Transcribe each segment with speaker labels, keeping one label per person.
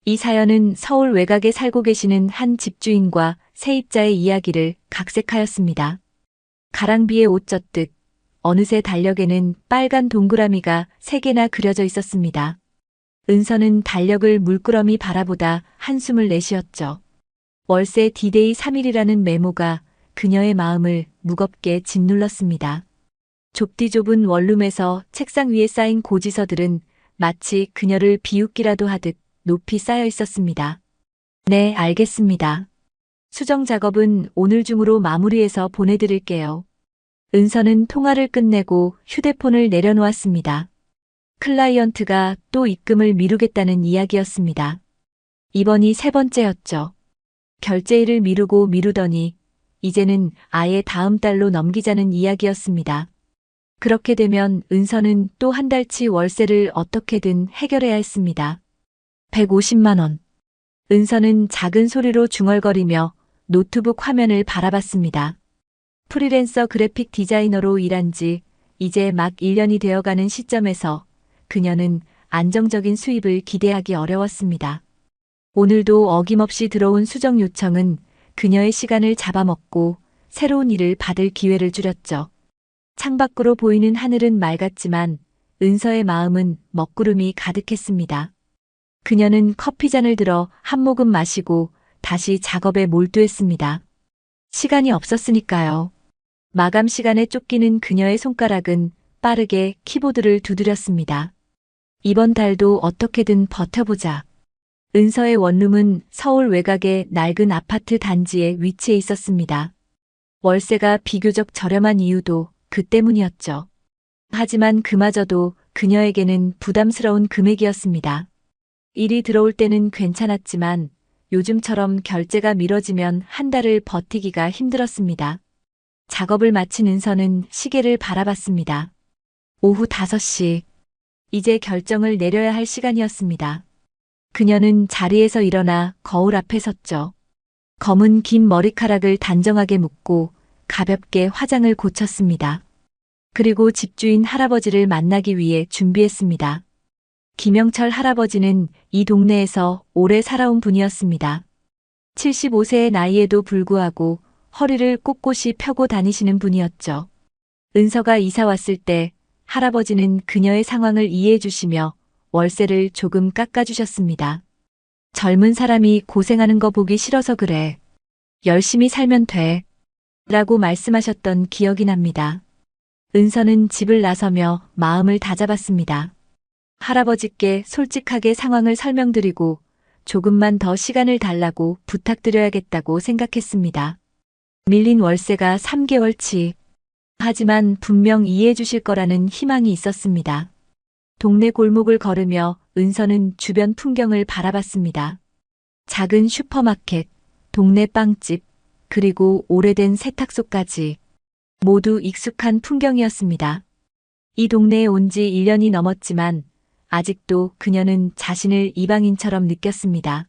Speaker 1: 이 사연은 서울 외곽에 살고 계시는 한 집주인과 세입자의 이야기를 각색하였습니다. 가랑비에 옷 젖듯 어느새 달력에는 빨간 동그라미가 3개나 그려져 있었습니다. 은서는 달력을 물끄러미 바라보다 한숨을 내쉬었죠. 월세 디데이 3일이라는 메모가 그녀의 마음을 무겁게 짓눌렀습니다. 좁디 좁은 원룸에서 책상 위에 쌓인 고지서들은 마치 그녀를 비웃기라도 하듯 높이 쌓여 있었습니다. 네, 알겠습니다. 수정 작업은 오늘 중으로 마무리해서 보내드릴게요. 은서는 통화를 끝내고 휴대폰을 내려놓았습니다. 클라이언트가 또 입금을 미루겠다는 이야기였습니다. 이번이 3번째였죠. 결제일을 미루고 미루더니 이제는 아예 다음 달로 넘기자는 이야기였습니다. 그렇게 되면 은서는 또 한 달치 월세를 어떻게든 해결해야 했습니다. 150만 원. 은서는 작은 소리로 중얼거리며 노트북 화면을 바라봤습니다. 프리랜서 그래픽 디자이너로 일한 지 이제 막 1년이 되어가는 시점에서 그녀는 안정적인 수입을 기대하기 어려웠습니다. 오늘도 어김없이 들어온 수정 요청은 그녀의 시간을 잡아먹고 새로운 일을 받을 기회를 줄였죠. 창밖으로 보이는 하늘은 맑았지만 은서의 마음은 먹구름이 가득했습니다. 그녀는 커피잔을 들어 한 모금 마시고 다시 작업에 몰두했습니다. 시간이 없었으니까요. 마감 시간에 쫓기는 그녀의 손가락은 빠르게 키보드를 두드렸습니다. 이번 달도 어떻게든 버텨보자. 은서의 원룸은 서울 외곽의 낡은 아파트 단지에 위치해 있었습니다. 월세가 비교적 저렴한 이유도 그 때문이었죠. 하지만 그마저도 그녀에게는 부담스러운 금액이었습니다. 일이 들어올 때는 괜찮았지만 요즘처럼 결제가 미뤄지면 한 달을 버티기가 힘들었습니다. 작업을 마친 은서는 시계를 바라봤습니다. 오후 5시. 이제 결정을 내려야 할 시간이었습니다. 그녀는 자리에서 일어나 거울 앞에 섰죠. 검은 긴 머리카락을 단정하게 묶고 가볍게 화장을 고쳤습니다. 그리고 집주인 할아버지를 만나기 위해 준비했습니다. 김영철 할아버지는 이 동네에서 오래 살아온 분이었습니다. 75세의 나이에도 불구하고 허리를 꼿꼿이 펴고 다니시는 분이었죠. 은서가 이사 왔을 때 할아버지는 그녀의 상황을 이해해 주시며 월세를 조금 깎아주셨습니다. 젊은 사람이 고생하는 거 보기 싫어서 그래. 열심히 살면 돼. 라고 말씀하셨던 기억이 납니다. 은서는 집을 나서며 마음을 다잡았습니다. 할아버지께 솔직하게 상황을 설명드리고 조금만 더 시간을 달라고 부탁드려야겠다고 생각했습니다. 밀린 월세가 3개월치. 하지만 분명 이해해 주실 거라는 희망이 있었습니다. 동네 골목을 걸으며 은서는 주변 풍경을 바라봤습니다. 작은 슈퍼마켓, 동네 빵집, 그리고 오래된 세탁소까지 모두 익숙한 풍경이었습니다. 이 동네에 온 지 1년이 넘었지만 아직도 그녀는 자신을 이방인처럼 느꼈습니다.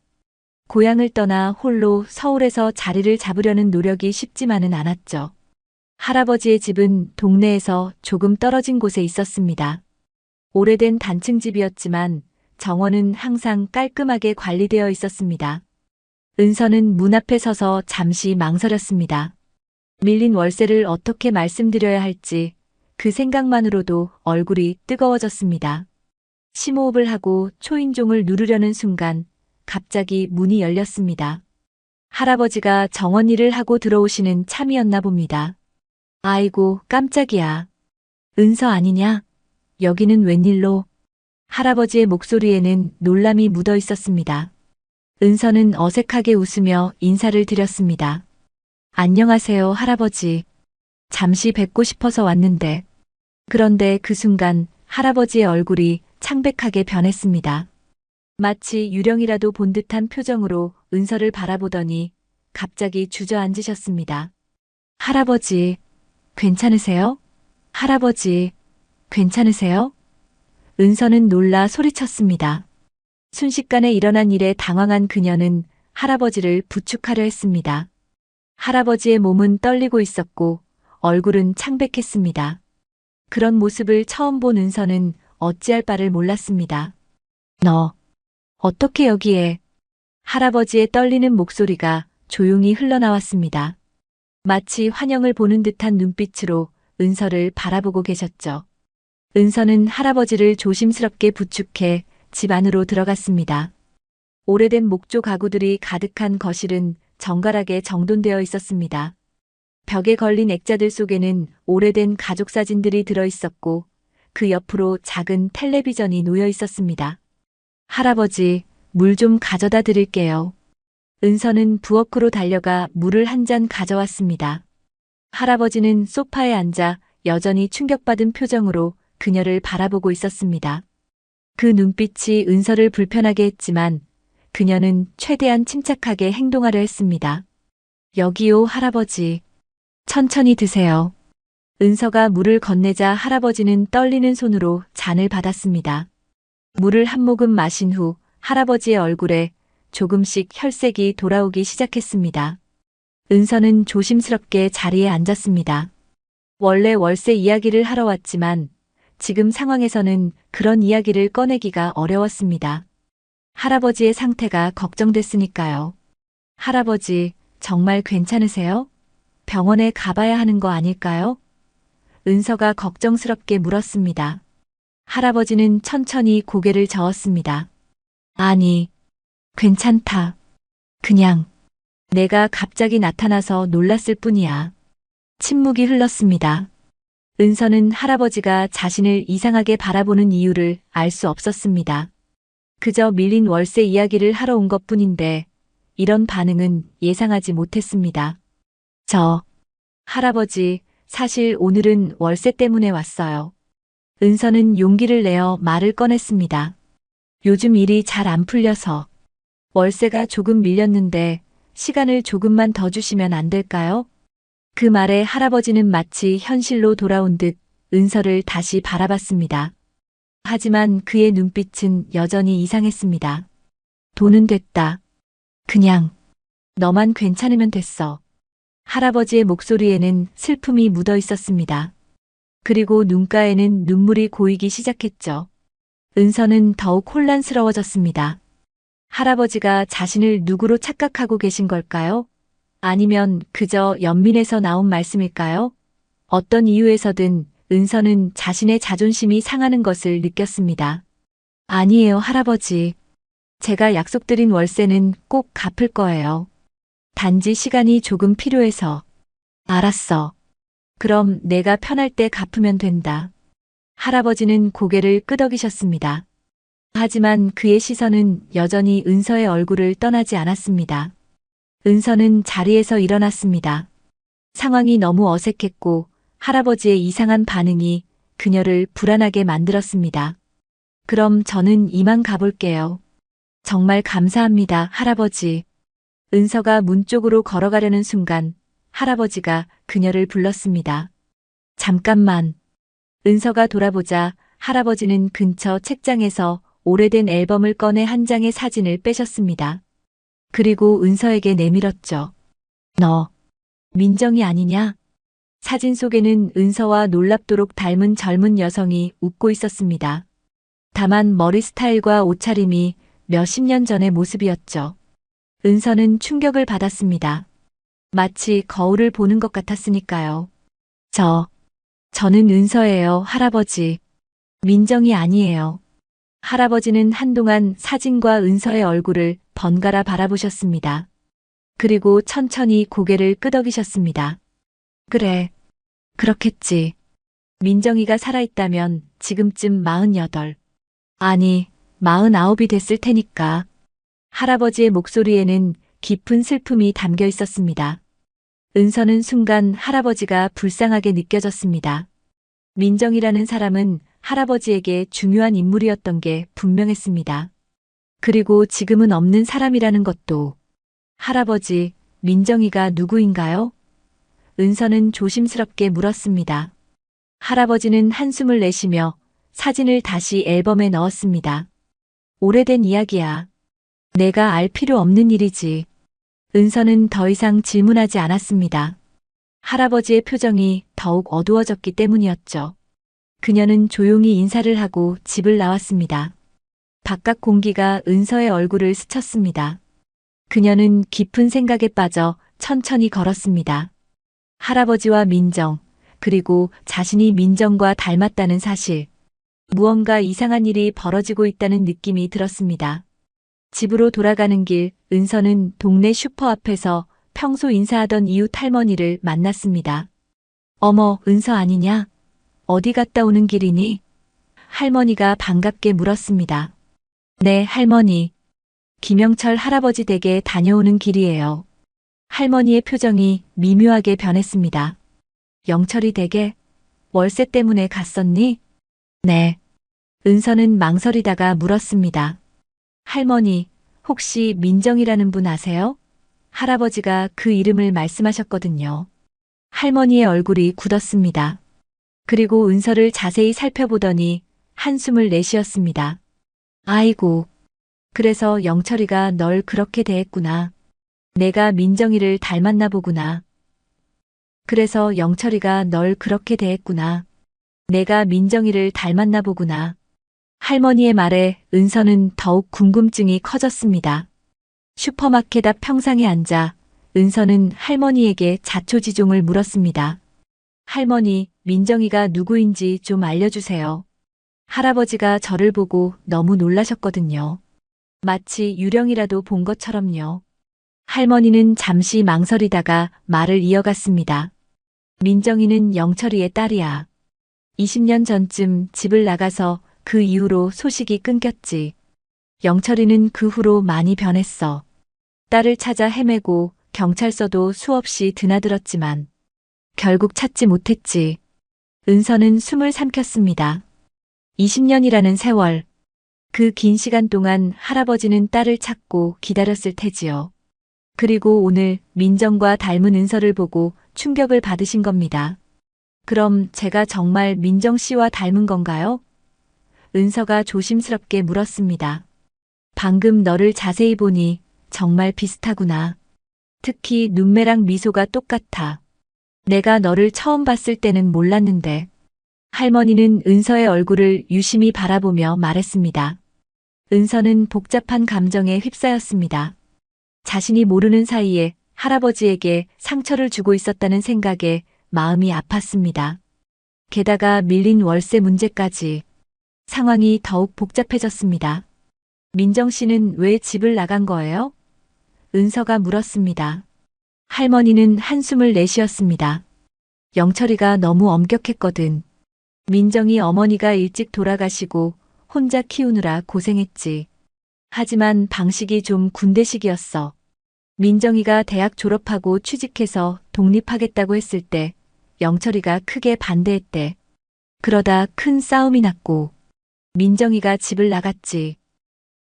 Speaker 1: 고향을 떠나 홀로 서울에서 자리를 잡으려는 노력이 쉽지만은 않았죠. 할아버지의 집은 동네에서 조금 떨어진 곳에 있었습니다. 오래된 단층집이었지만 정원은 항상 깔끔하게 관리되어 있었습니다. 은서는 문 앞에 서서 잠시 망설였습니다. 밀린 월세를 어떻게 말씀드려야 할지 그 생각만으로도 얼굴이 뜨거워졌습니다. 심호흡을 하고 초인종을 누르려는 순간 갑자기 문이 열렸습니다. 할아버지가 정원 일을 하고 들어오시는 참이었나 봅니다. 아이고, 깜짝이야. 은서 아니냐? 여기는 웬일로? 할아버지의 목소리에는 놀람이 묻어 있었습니다. 은서는 어색하게 웃으며 인사를 드렸습니다. 안녕하세요, 할아버지. 잠시 뵙고 싶어서 왔는데. 그런데 그 순간 할아버지의 얼굴이 창백하게 변했습니다. 마치 유령이라도 본 듯한 표정으로 은서를 바라보더니 갑자기 주저앉으셨습니다. 할아버지, 괜찮으세요? 할아버지, 괜찮으세요? 은서는 놀라 소리쳤습니다. 순식간에 일어난 일에 당황한 그녀는 할아버지를 부축하려 했습니다. 할아버지의 몸은 떨리고 있었고 얼굴은 창백했습니다. 그런 모습을 처음 본 은서는 어찌할 바를 몰랐습니다. 너, 어떻게 여기에? 할아버지의 떨리는 목소리가 조용히 흘러나왔습니다. 마치 환영을 보는 듯한 눈빛으로 은서를 바라보고 계셨죠. 은서는 할아버지를 조심스럽게 부축해 집 안으로 들어갔습니다. 오래된 목조 가구들이 가득한 거실은 정갈하게 정돈되어 있었습니다. 벽에 걸린 액자들 속에는 오래된 가족 사진들이 들어 있었고 그 옆으로 작은 텔레비전이 놓여 있었습니다. 할아버지, 물 좀 가져다 드릴게요. 은서는 부엌으로 달려가 물을 한 잔 가져왔습니다. 할아버지는 소파에 앉아 여전히 충격받은 표정으로 그녀를 바라보고 있었습니다. 그 눈빛이 은서를 불편하게 했지만 그녀는 최대한 침착하게 행동하려 했습니다. 여기요, 할아버지. 천천히 드세요. 은서가 물을 건네자 할아버지는 떨리는 손으로 잔을 받았습니다. 물을 한 모금 마신 후 할아버지의 얼굴에 조금씩 혈색이 돌아오기 시작했습니다. 은서는 조심스럽게 자리에 앉았습니다. 원래 월세 이야기를 하러 왔지만 지금 상황에서는 그런 이야기를 꺼내기가 어려웠습니다. 할아버지의 상태가 걱정됐으니까요. 할아버지, 정말 괜찮으세요? 병원에 가봐야 하는 거 아닐까요? 은서가 걱정스럽게 물었습니다. 할아버지는 천천히 고개를 저었습니다. 아니, 괜찮다. 그냥 내가 갑자기 나타나서 놀랐을 뿐이야. 침묵이 흘렀습니다. 은서는 할아버지가 자신을 이상하게 바라보는 이유를 알 수 없었습니다. 그저 밀린 월세 이야기를 하러 온 것뿐인데 이런 반응은 예상하지 못했습니다. 할아버지, 사실 오늘은 월세 때문에 왔어요. 은서는 용기를 내어 말을 꺼냈습니다. 요즘 일이 잘 안 풀려서 월세가 조금 밀렸는데 시간을 조금만 더 주시면 안 될까요? 그 말에 할아버지는 마치 현실로 돌아온 듯 은서를 다시 바라봤습니다. 하지만 그의 눈빛은 여전히 이상했습니다. 돈은 됐다. 그냥 너만 괜찮으면 됐어. 할아버지의 목소리에는 슬픔이 묻어 있었습니다. 그리고 눈가에는 눈물이 고이기 시작했죠. 은서는 더욱 혼란스러워졌습니다. 할아버지가 자신을 누구로 착각하고 계신 걸까요? 아니면 그저 연민에서 나온 말씀일까요? 어떤 이유에서든 은서는 자신의 자존심이 상하는 것을 느꼈습니다. 아니에요, 할아버지. 제가 약속드린 월세는 꼭 갚을 거예요. 단지 시간이 조금 필요해서. 알았어. 그럼 내가 편할 때 갚으면 된다. 할아버지는 고개를 끄덕이셨습니다. 하지만 그의 시선은 여전히 은서의 얼굴을 떠나지 않았습니다. 은서는 자리에서 일어났습니다. 상황이 너무 어색했고 할아버지의 이상한 반응이 그녀를 불안하게 만들었습니다. 그럼 저는 이만 가볼게요. 정말 감사합니다, 할아버지. 은서가 문 쪽으로 걸어가려는 순간 할아버지가 그녀를 불렀습니다. 잠깐만. 은서가 돌아보자 할아버지는 근처 책장에서 오래된 앨범을 꺼내 한 장의 사진을 빼셨습니다. 그리고 은서에게 내밀었죠. 너, 민정이 아니냐? 사진 속에는 은서와 놀랍도록 닮은 젊은 여성이 웃고 있었습니다. 다만 머리 스타일과 옷차림이 몇십 년 전의 모습이었죠. 은서는 충격을 받았습니다. 마치 거울을 보는 것 같았으니까요. 저는 은서예요, 할아버지. 민정이 아니에요. 할아버지는 한동안 사진과 은서의 얼굴을 번갈아 바라보셨습니다. 그리고 천천히 고개를 끄덕이셨습니다. 그래, 그렇겠지. 민정이가 살아있다면 지금쯤 48, 아니, 49이 됐을 테니까. 할아버지의 목소리에는 깊은 슬픔이 담겨 있었습니다. 은서는 순간 할아버지가 불쌍하게 느껴졌습니다. 민정이라는 사람은 할아버지에게 중요한 인물이었던 게 분명했습니다. 그리고 지금은 없는 사람이라는 것도. 할아버지, 민정이가 누구인가요? 은서는 조심스럽게 물었습니다. 할아버지는 한숨을 내쉬며 사진을 다시 앨범에 넣었습니다. 오래된 이야기야. 내가 알 필요 없는 일이지. 은서는 더 이상 질문하지 않았습니다. 할아버지의 표정이 더욱 어두워졌기 때문이었죠. 그녀는 조용히 인사를 하고 집을 나왔습니다. 바깥 공기가 은서의 얼굴을 스쳤습니다. 그녀는 깊은 생각에 빠져 천천히 걸었습니다. 할아버지와 민정, 그리고 자신이 민정과 닮았다는 사실. 무언가 이상한 일이 벌어지고 있다는 느낌이 들었습니다. 집으로 돌아가는 길, 은서는 동네 슈퍼 앞에서 평소 인사하던 이웃 할머니를 만났습니다. 어머, 은서 아니냐? 어디 갔다 오는 길이니? 할머니가 반갑게 물었습니다. 네, 할머니. 김영철 할아버지 댁에 다녀오는 길이에요. 할머니의 표정이 미묘하게 변했습니다. 영철이 댁에 월세 때문에 갔었니? 네. 은서는 망설이다가 물었습니다. 할머니, 혹시 민정이라는 분 아세요? 할아버지가 그 이름을 말씀하셨거든요. 할머니의 얼굴이 굳었습니다. 그리고 은서를 자세히 살펴보더니 한숨을 내쉬었습니다. 아이고, 그래서 영철이가 널 그렇게 대했구나. 내가 민정이를 닮았나 보구나. 그래서 영철이가 널 그렇게 대했구나. 내가 민정이를 닮았나 보구나. 할머니의 말에 은서는 더욱 궁금증이 커졌습니다. 슈퍼마켓 앞 평상에 앉아 은서는 할머니에게 자초지종을 물었습니다. 할머니, 민정이가 누구인지 좀 알려주세요. 할아버지가 저를 보고 너무 놀라셨거든요. 마치 유령이라도 본 것처럼요. 할머니는 잠시 망설이다가 말을 이어갔습니다. 민정이는 영철이의 딸이야. 20년 전쯤 집을 나가서 그 이후로 소식이 끊겼지. 영철이는 그 후로 많이 변했어. 딸을 찾아 헤매고 경찰서도 수없이 드나들었지만 결국 찾지 못했지. 은서는 숨을 삼켰습니다. 20년이라는 세월. 그 긴 시간 동안 할아버지는 딸을 찾고 기다렸을 테지요. 그리고 오늘 민정과 닮은 은서를 보고 충격을 받으신 겁니다. 그럼 제가 정말 민정 씨와 닮은 건가요? 은서가 조심스럽게 물었습니다. 방금 너를 자세히 보니 정말 비슷하구나. 특히 눈매랑 미소가 똑같아. 내가 너를 처음 봤을 때는 몰랐는데. 할머니는 은서의 얼굴을 유심히 바라보며 말했습니다. 은서는 복잡한 감정에 휩싸였습니다. 자신이 모르는 사이에 할아버지에게 상처를 주고 있었다는 생각에 마음이 아팠습니다. 게다가 밀린 월세 문제까지. 상황이 더욱 복잡해졌습니다. 민정 씨는 왜 집을 나간 거예요? 은서가 물었습니다. 할머니는 한숨을 내쉬었습니다. 영철이가 너무 엄격했거든. 민정이 어머니가 일찍 돌아가시고 혼자 키우느라 고생했지. 하지만 방식이 좀 군대식이었어. 민정이가 대학 졸업하고 취직해서 독립하겠다고 했을 때 영철이가 크게 반대했대. 그러다 큰 싸움이 났고 민정이가 집을 나갔지.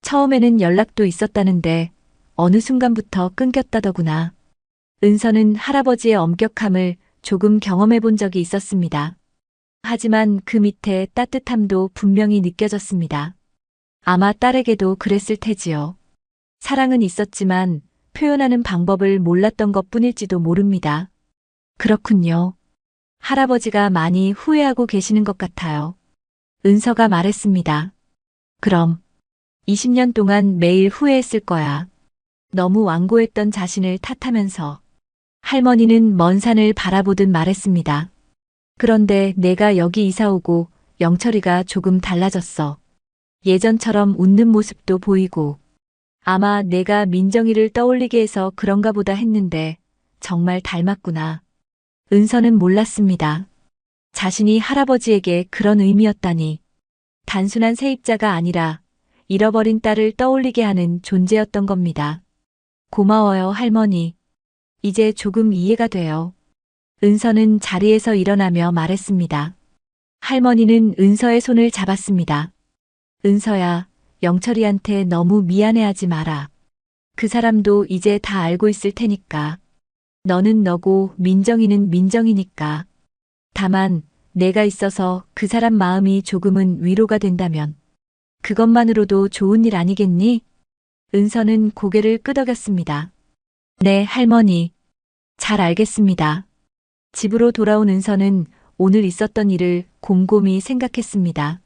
Speaker 1: 처음에는 연락도 있었다는데 어느 순간부터 끊겼다더구나. 은서는 할아버지의 엄격함을 조금 경험해 본 적이 있었습니다. 하지만 그 밑에 따뜻함도 분명히 느껴졌습니다. 아마 딸에게도 그랬을 테지요. 사랑은 있었지만 표현하는 방법을 몰랐던 것 뿐일지도 모릅니다. 그렇군요. 할아버지가 많이 후회하고 계시는 것 같아요. 은서가 말했습니다. 그럼 20년 동안 매일 후회했을 거야. 너무 완고했던 자신을 탓하면서. 할머니는 먼 산을 바라보듯 말했습니다. 그런데 내가 여기 이사 오고 영철이가 조금 달라졌어. 예전처럼 웃는 모습도 보이고. 아마 내가 민정이를 떠올리게 해서 그런가 보다 했는데 정말 닮았구나. 은서는 몰랐습니다. 자신이 할아버지에게 그런 의미였다니. 단순한 세입자가 아니라 잃어버린 딸을 떠올리게 하는 존재였던 겁니다. 고마워요, 할머니. 이제 조금 이해가 돼요. 은서는 자리에서 일어나며 말했습니다. 할머니는 은서의 손을 잡았습니다. 은서야, 영철이한테 너무 미안해하지 마라. 그 사람도 이제 다 알고 있을 테니까. 너는 너고 민정이는 민정이니까. 다만 내가 있어서 그 사람 마음이 조금은 위로가 된다면 그것만으로도 좋은 일 아니겠니? 은서는 고개를 끄덕였습니다. 네, 할머니. 잘 알겠습니다. 집으로 돌아온 은서는 오늘 있었던 일을 곰곰이 생각했습니다.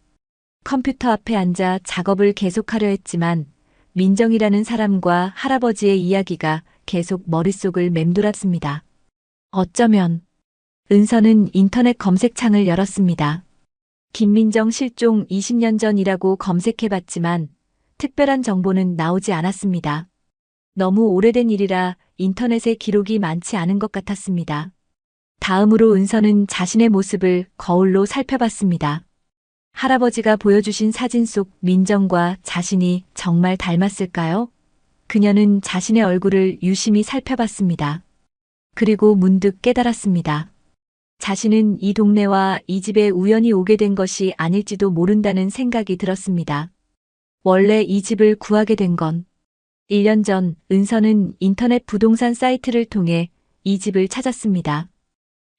Speaker 1: 컴퓨터 앞에 앉아 작업을 계속하려 했지만 민정이라는 사람과 할아버지의 이야기가 계속 머릿속을 맴돌았습니다. 어쩌면 은서는 인터넷 검색창을 열었습니다. 김민정 실종 20년 전이라고 검색해봤지만 특별한 정보는 나오지 않았습니다. 너무 오래된 일이라 인터넷에 기록이 많지 않은 것 같았습니다. 다음으로 은서는 자신의 모습을 거울로 살펴봤습니다. 할아버지가 보여주신 사진 속 민정과 자신이 정말 닮았을까요? 그녀는 자신의 얼굴을 유심히 살펴봤습니다. 그리고 문득 깨달았습니다. 자신은 이 동네와 이 집에 우연히 오게 된 것이 아닐지도 모른다는 생각이 들었습니다. 원래 이 집을 구하게 된 건 1년 전 은서는 인터넷 부동산 사이트를 통해 이 집을 찾았습니다.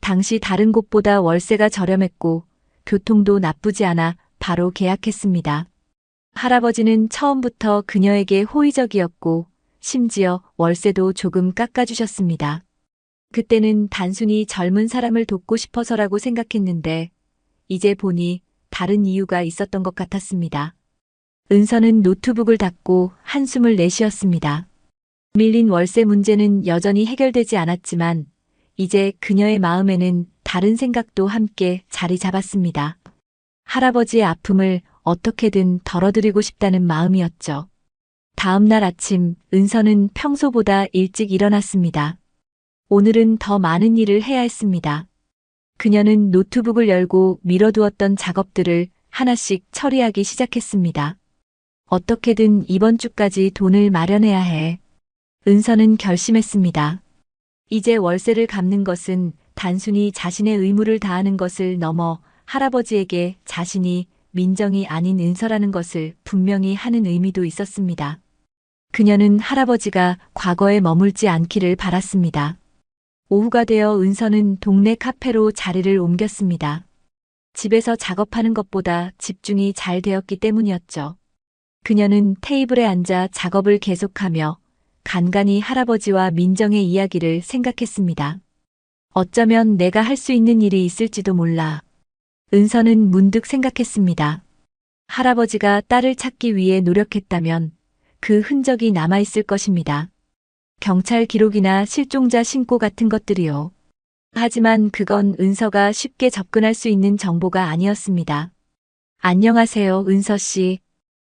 Speaker 1: 당시 다른 곳보다 월세가 저렴했고 교통도 나쁘지 않아 바로 계약했습니다. 할아버지는 처음부터 그녀에게 호의적이었고 심지어 월세도 조금 깎아주셨습니다. 그때는 단순히 젊은 사람을 돕고 싶어서라고 생각했는데 이제 보니 다른 이유가 있었던 것 같았습니다. 은서는 노트북을 닫고 한숨을 내쉬었습니다. 밀린 월세 문제는 여전히 해결되지 않았지만 이제 그녀의 마음에는 다른 생각도 함께 자리 잡았습니다. 할아버지의 아픔을 어떻게든 덜어드리고 싶다는 마음이었죠. 다음 날 아침 은서는 평소보다 일찍 일어났습니다. 오늘은 더 많은 일을 해야 했습니다. 그녀는 노트북을 열고 미뤄두었던 작업들을 하나씩 처리하기 시작했습니다. 어떻게든 이번 주까지 돈을 마련해야 해. 은서는 결심했습니다. 이제 월세를 갚는 것은 단순히 자신의 의무를 다하는 것을 넘어 할아버지에게 자신이 민정이 아닌 은서라는 것을 분명히 하는 의미도 있었습니다. 그녀는 할아버지가 과거에 머물지 않기를 바랐습니다. 오후가 되어 은서는 동네 카페로 자리를 옮겼습니다. 집에서 작업하는 것보다 집중이 잘 되었기 때문이었죠. 그녀는 테이블에 앉아 작업을 계속하며 간간히 할아버지와 민정의 이야기를 생각했습니다. 어쩌면 내가 할 수 있는 일이 있을지도 몰라. 은서는 문득 생각했습니다. 할아버지가 딸을 찾기 위해 노력했다면 그 흔적이 남아있을 것입니다. 경찰 기록이나 실종자 신고 같은 것들이요. 하지만 그건 은서가 쉽게 접근할 수 있는 정보가 아니었습니다. 안녕하세요, 은서 씨.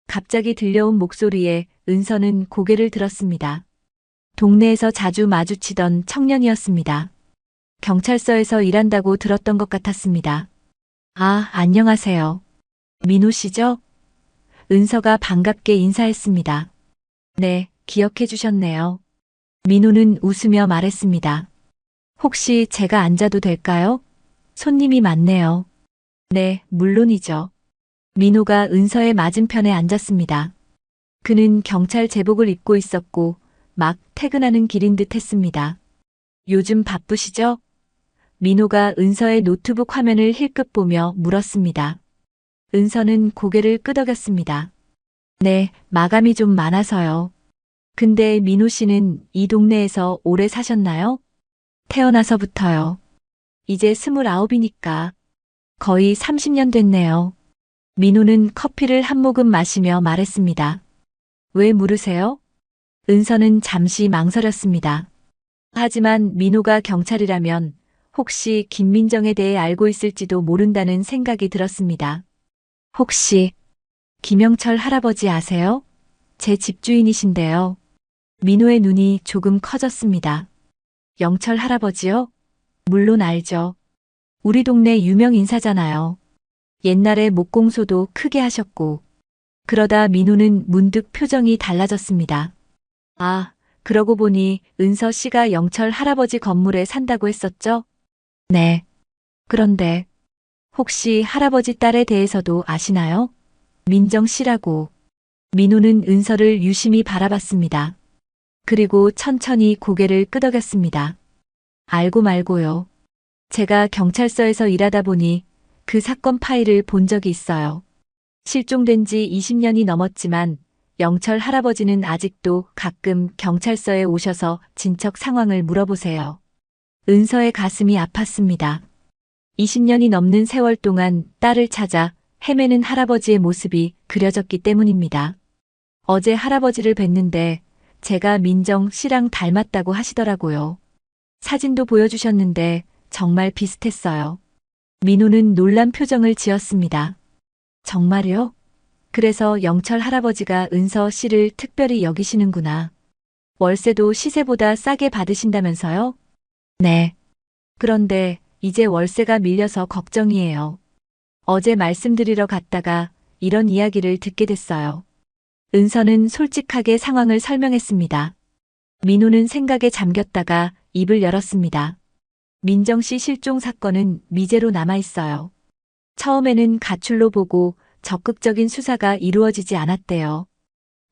Speaker 1: 갑자기 들려온 목소리에 은서는 고개를 들었습니다. 동네에서 자주 마주치던 청년이었습니다. 경찰서에서 일한다고 들었던 것 같았습니다. 아, 안녕하세요. 민호 씨죠? 은서가 반갑게 인사했습니다. 네, 기억해 주셨네요. 민호는 웃으며 말했습니다. 혹시 제가 앉아도 될까요? 손님이 많네요. 네, 물론이죠. 민호가 은서의 맞은편에 앉았습니다. 그는 경찰 제복을 입고 있었고 막 퇴근하는 길인 듯 했습니다. 요즘 바쁘시죠? 민호가 은서의 노트북 화면을 힐끗 보며 물었습니다. 은서는 고개를 끄덕였습니다. 네, 마감이 좀 많아서요. 근데 민호 씨는 이 동네에서 오래 사셨나요? 태어나서부터요. 이제 29이니까 거의 30년 됐네요. 민호는 커피를 한 모금 마시며 말했습니다. 왜 물으세요? 은서는 잠시 망설였습니다. 하지만 민호가 경찰이라면 혹시 김민정에 대해 알고 있을지도 모른다는 생각이 들었습니다. 혹시 김영철 할아버지 아세요? 제 집주인이신데요. 민호의 눈이 조금 커졌습니다. 영철 할아버지요? 물론 알죠. 우리 동네 유명 인사잖아요. 옛날에 목공소도 크게 하셨고. 그러다 민호는 문득 표정이 달라졌습니다. 아, 그러고 보니 은서 씨가 영철 할아버지 건물에 산다고 했었죠? 네. 그런데 혹시 할아버지 딸에 대해서도 아시나요? 민정 씨라고. 민호는 은서를 유심히 바라봤습니다. 그리고 천천히 고개를 끄덕였습니다. 알고 말고요. 제가 경찰서에서 일하다 보니 그 사건 파일을 본 적이 있어요. 실종된 지 20년이 넘었지만 영철 할아버지는 아직도 가끔 경찰서에 오셔서 진척 상황을 물어보세요. 은서의 가슴이 아팠습니다. 20년이 넘는 세월 동안 딸을 찾아 헤매는 할아버지의 모습이 그려졌기 때문입니다. 어제 할아버지를 뵀는데 제가 민정 씨랑 닮았다고 하시더라고요. 사진도 보여주셨는데 정말 비슷했어요. 민호는 놀란 표정을 지었습니다. 정말요? 그래서 영철 할아버지가 은서 씨를 특별히 여기시는구나. 월세도 시세보다 싸게 받으신다면서요? 네. 그런데 이제 월세가 밀려서 걱정이에요. 어제 말씀드리러 갔다가 이런 이야기를 듣게 됐어요. 은서는 솔직하게 상황을 설명했습니다. 민호는 생각에 잠겼다가 입을 열었습니다. 민정 씨 실종 사건은 미제로 남아 있어요. 처음에는 가출로 보고 적극적인 수사가 이루어지지 않았대요.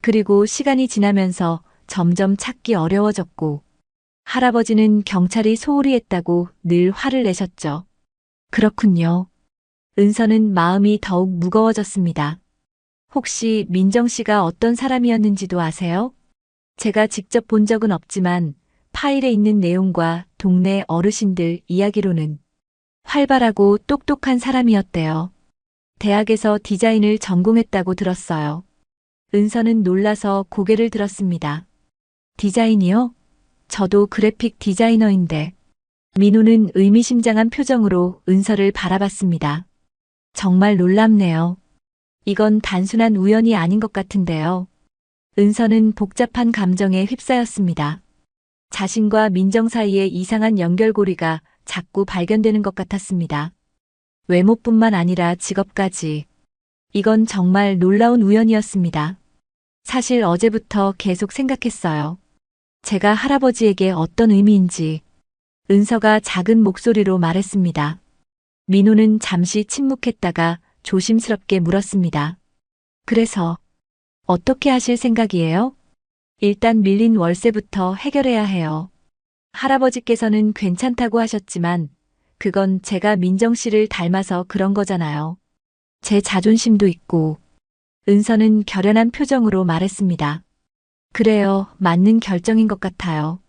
Speaker 1: 그리고 시간이 지나면서 점점 찾기 어려워졌고, 할아버지는 경찰이 소홀히 했다고 늘 화를 내셨죠. 그렇군요. 은서는 마음이 더욱 무거워졌습니다. 혹시 민정 씨가 어떤 사람이었는지도 아세요? 제가 직접 본 적은 없지만 파일에 있는 내용과 동네 어르신들 이야기로는 활발하고 똑똑한 사람이었대요. 대학에서 디자인을 전공했다고 들었어요. 은서는 놀라서 고개를 들었습니다. 디자인이요? 저도 그래픽 디자이너인데. 민호는 의미심장한 표정으로 은서를 바라봤습니다. 정말 놀랍네요. 이건 단순한 우연이 아닌 것 같은데요. 은서는 복잡한 감정에 휩싸였습니다. 자신과 민정 사이의 이상한 연결고리가 자꾸 발견되는 것 같았습니다. 외모뿐만 아니라 직업까지. 이건 정말 놀라운 우연이었습니다. 사실 어제부터 계속 생각했어요. 제가 할아버지에게 어떤 의미인지. 은서가 작은 목소리로 말했습니다. 민호는 잠시 침묵했다가 조심스럽게 물었습니다. 그래서 어떻게 하실 생각이에요? 일단 밀린 월세부터 해결해야 해요. 할아버지께서는 괜찮다고 하셨지만 그건 제가 민정 씨를 닮아서 그런 거잖아요. 제 자존심도 있고. 은서는 결연한 표정으로 말했습니다. 그래요, 맞는 결정인 것 같아요.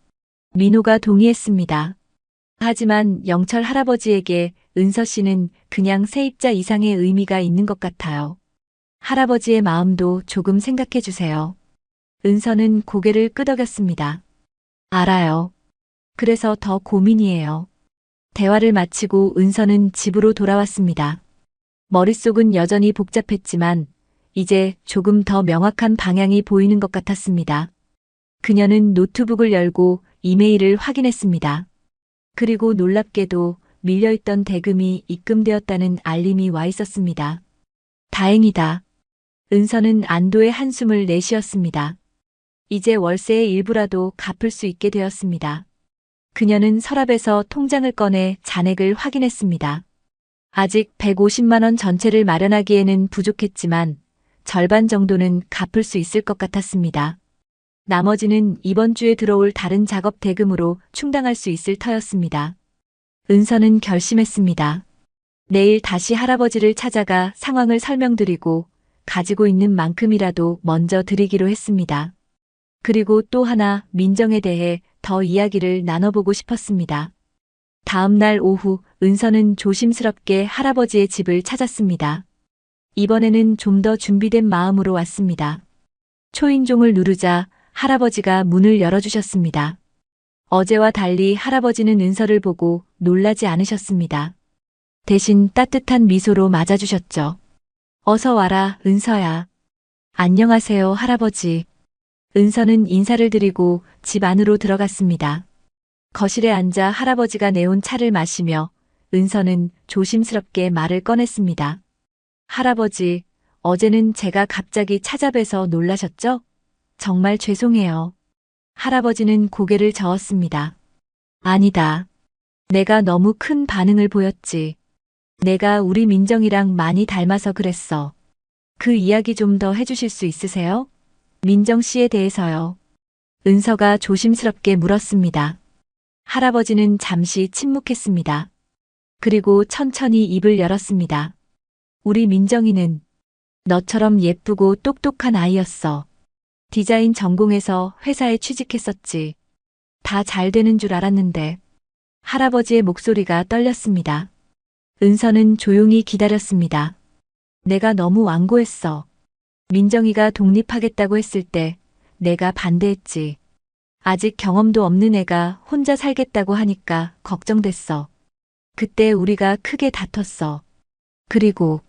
Speaker 1: 민호가 동의했습니다. 하지만 영철 할아버지에게 은서 씨는 그냥 세입자 이상의 의미가 있는 것 같아요. 할아버지의 마음도 조금 생각해 주세요. 은서는 고개를 끄덕였습니다. 알아요. 그래서 더 고민이에요. 대화를 마치고 은서는 집으로 돌아왔습니다. 머릿속은 여전히 복잡했지만 이제 조금 더 명확한 방향이 보이는 것 같았습니다. 그녀는 노트북을 열고 이메일을 확인했습니다. 그리고 놀랍게도 밀려있던 대금이 입금되었다는 알림이 와 있었습니다. 다행이다. 은서는 안도의 한숨을 내쉬었습니다. 이제 월세의 일부라도 갚을 수 있게 되었습니다. 그녀는 서랍에서 통장을 꺼내 잔액을 확인했습니다. 아직 150만 원 전체를 마련하기에는 부족했지만 절반 정도는 갚을 수 있을 것 같았습니다. 나머지는 이번 주에 들어올 다른 작업 대금으로 충당할 수 있을 터였습니다. 은서는 결심했습니다. 내일 다시 할아버지를 찾아가 상황을 설명드리고 가지고 있는 만큼이라도 먼저 드리기로 했습니다. 그리고 또 하나 민정에 대해 더 이야기를 나눠보고 싶었습니다. 다음 날 오후 은서는 조심스럽게 할아버지의 집을 찾았습니다. 이번에는 좀 더 준비된 마음으로 왔습니다. 초인종을 누르자 할아버지가 문을 열어주셨습니다. 어제와 달리 할아버지는 은서를 보고 놀라지 않으셨습니다. 대신 따뜻한 미소로 맞아주셨죠. 어서 와라, 은서야. 안녕하세요, 할아버지. 은서는 인사를 드리고 집 안으로 들어갔습니다. 거실에 앉아 할아버지가 내온 차를 마시며 은서는 조심스럽게 말을 꺼냈습니다. 할아버지, 어제는 제가 갑자기 찾아뵈서 놀라셨죠? 정말 죄송해요. 할아버지는 고개를 저었습니다. 아니다. 내가 너무 큰 반응을 보였지. 내가 우리 민정이랑 많이 닮아서 그랬어. 그 이야기 좀 더 해주실 수 있으세요? 민정 씨에 대해서요. 은서가 조심스럽게 물었습니다. 할아버지는 잠시 침묵했습니다. 그리고 천천히 입을 열었습니다. 우리 민정이는 너처럼 예쁘고 똑똑한 아이였어. 디자인 전공해서 회사에 취직했었지. 다 잘 되는 줄 알았는데. 할아버지의 목소리가 떨렸습니다. 은서는 조용히 기다렸습니다. 내가 너무 완고했어. 민정이가 독립하겠다고 했을 때 내가 반대했지. 아직 경험도 없는 애가 혼자 살겠다고 하니까 걱정됐어. 그때 우리가 크게 다퉜어. 그리고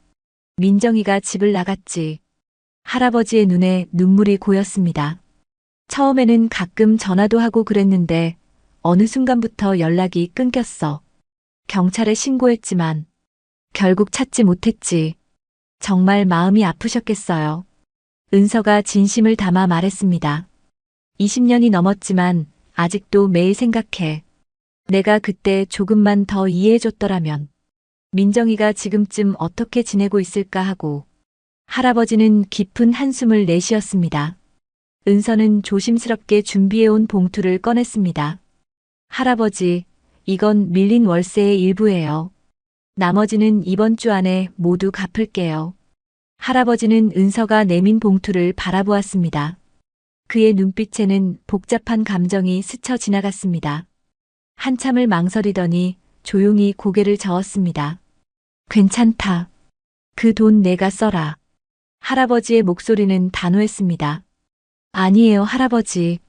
Speaker 1: 민정이가 집을 나갔지. 할아버지의 눈에 눈물이 고였습니다. 처음에는 가끔 전화도 하고 그랬는데 어느 순간부터 연락이 끊겼어. 경찰에 신고했지만 결국 찾지 못했지. 정말 마음이 아프셨겠어요. 은서가 진심을 담아 말했습니다. 20년이 넘었지만 아직도 매일 생각해. 내가 그때 조금만 더 이해해줬더라면 민정이가 지금쯤 어떻게 지내고 있을까 하고. 할아버지는 깊은 한숨을 내쉬었습니다. 은서는 조심스럽게 준비해온 봉투를 꺼냈습니다. 할아버지, 이건 밀린 월세의 일부예요. 나머지는 이번 주 안에 모두 갚을게요. 할아버지는 은서가 내민 봉투를 바라보았습니다. 그의 눈빛에는 복잡한 감정이 스쳐 지나갔습니다. 한참을 망설이더니 조용히 고개를 저었습니다. 괜찮다. 그 돈 내가 써라. 할아버지의 목소리는 단호했습니다. 아니에요, 할아버지.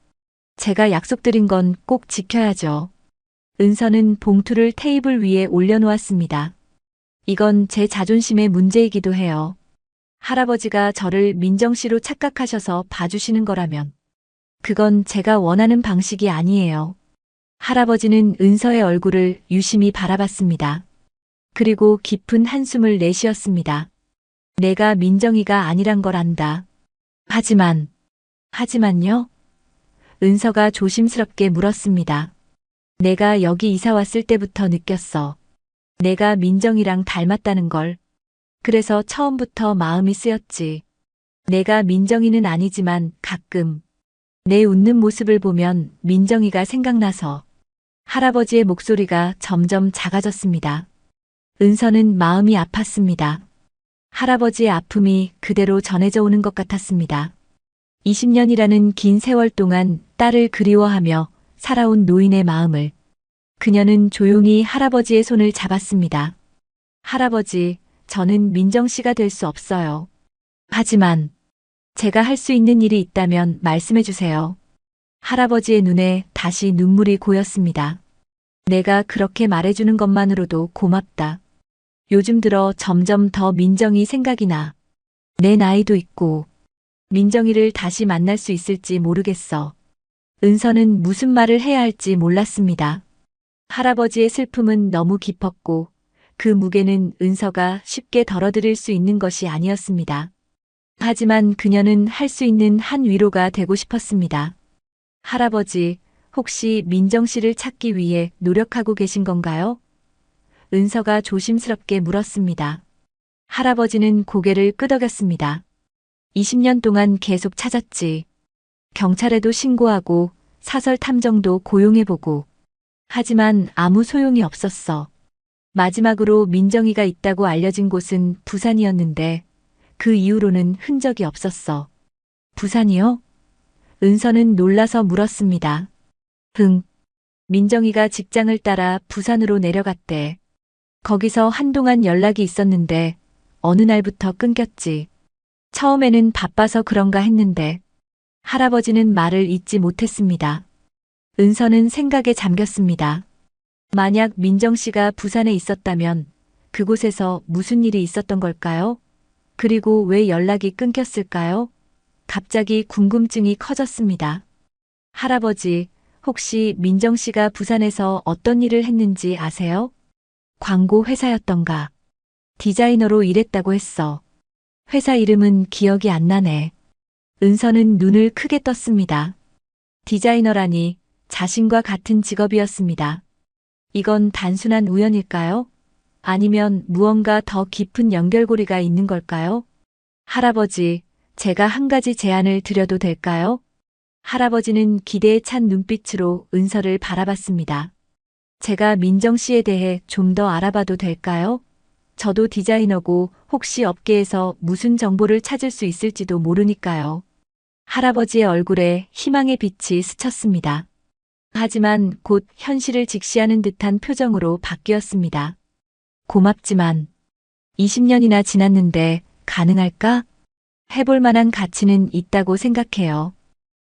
Speaker 1: 제가 약속드린 건 꼭 지켜야죠. 은서는 봉투를 테이블 위에 올려놓았습니다. 이건 제 자존심의 문제이기도 해요. 할아버지가 저를 민정 씨로 착각하셔서 봐주시는 거라면 그건 제가 원하는 방식이 아니에요. 할아버지는 은서의 얼굴을 유심히 바라봤습니다. 그리고 깊은 한숨을 내쉬었습니다. 내가 민정이가 아니란 걸 안다. 하지만요? 은서가 조심스럽게 물었습니다. 내가 여기 이사 왔을 때부터 느꼈어. 내가 민정이랑 닮았다는 걸. 그래서 처음부터 마음이 쓰였지. 내가 민정이는 아니지만 가끔 내 웃는 모습을 보면 민정이가 생각나서. 할아버지의 목소리가 점점 작아졌습니다. 은서는 마음이 아팠습니다. 할아버지의 아픔이 그대로 전해져 오는 것 같았습니다. 20년이라는 긴 세월 동안 딸을 그리워하며 살아온 노인의 마음을. 그녀는 조용히 할아버지의 손을 잡았습니다. 할아버지, 저는 민정 씨가 될 수 없어요. 하지만 제가 할 수 있는 일이 있다면 말씀해 주세요. 할아버지의 눈에 다시 눈물이 고였습니다. 내가 그렇게 말해주는 것만으로도 고맙다. 요즘 들어 점점 더 민정이 생각이 나. 내 나이도 있고 민정이를 다시 만날 수 있을지 모르겠어. 은서는 무슨 말을 해야 할지 몰랐습니다. 할아버지의 슬픔은 너무 깊었고 그 무게는 은서가 쉽게 덜어드릴 수 있는 것이 아니었습니다. 하지만 그녀는 할 수 있는 한 위로가 되고 싶었습니다. 할아버지, 혹시 민정 씨를 찾기 위해 노력하고 계신 건가요? 은서가 조심스럽게 물었습니다. 할아버지는 고개를 끄덕였습니다. 20년 동안 계속 찾았지. 경찰에도 신고하고 사설 탐정도 고용해보고. 하지만 아무 소용이 없었어. 마지막으로 민정이가 있다고 알려진 곳은 부산이었는데 그 이후로는 흔적이 없었어. 부산이요? 은서는 놀라서 물었습니다. 민정이가 직장을 따라 부산으로 내려갔대. 거기서 한동안 연락이 있었는데 어느 날부터 끊겼지. 처음에는 바빠서 그런가 했는데 할아버지는 말을 잇지 못했습니다. 은서는 생각에 잠겼습니다. 만약 민정 씨가 부산에 있었다면 그곳에서 무슨 일이 있었던 걸까요? 그리고 왜 연락이 끊겼을까요? 갑자기 궁금증이 커졌습니다. 할아버지, 혹시 민정 씨가 부산에서 어떤 일을 했는지 아세요? 광고 회사였던가. 디자이너로 일했다고 했어. 회사 이름은 기억이 안 나네. 은서는 눈을 크게 떴습니다. 디자이너라니 자신과 같은 직업이었습니다. 이건 단순한 우연일까요? 아니면 무언가 더 깊은 연결고리가 있는 걸까요? 할아버지, 제가 한 가지 제안을 드려도 될까요? 할아버지는 기대에 찬 눈빛으로 은서를 바라봤습니다. 제가 민정 씨에 대해 좀 더 알아봐도 될까요? 저도 디자이너고 혹시 업계에서 무슨 정보를 찾을 수 있을지도 모르니까요. 할아버지의 얼굴에 희망의 빛이 스쳤습니다. 하지만 곧 현실을 직시하는 듯한 표정으로 바뀌었습니다. 고맙지만 20년이나 지났는데 가능할까? 해볼 만한 가치는 있다고 생각해요.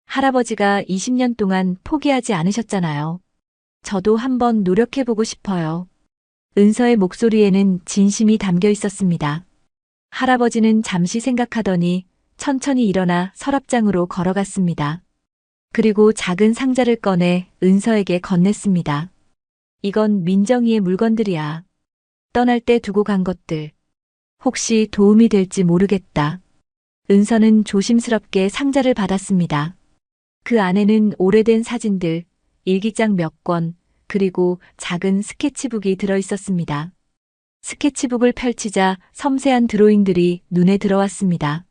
Speaker 1: 할아버지가 20년 동안 포기하지 않으셨잖아요. 저도 한번 노력해보고 싶어요. 은서의 목소리에는 진심이 담겨 있었습니다. 할아버지는 잠시 생각하더니 천천히 일어나 서랍장으로 걸어갔습니다. 그리고 작은 상자를 꺼내 은서에게 건넸습니다. 이건 민정이의 물건들이야. 떠날 때 두고 간 것들. 혹시 도움이 될지 모르겠다. 은서는 조심스럽게 상자를 받았습니다. 그 안에는 오래된 사진들, 일기장 몇 권, 그리고 작은 스케치북이 들어 있었습니다. 스케치북을 펼치자 섬세한 드로잉들이 눈에 들어왔습니다.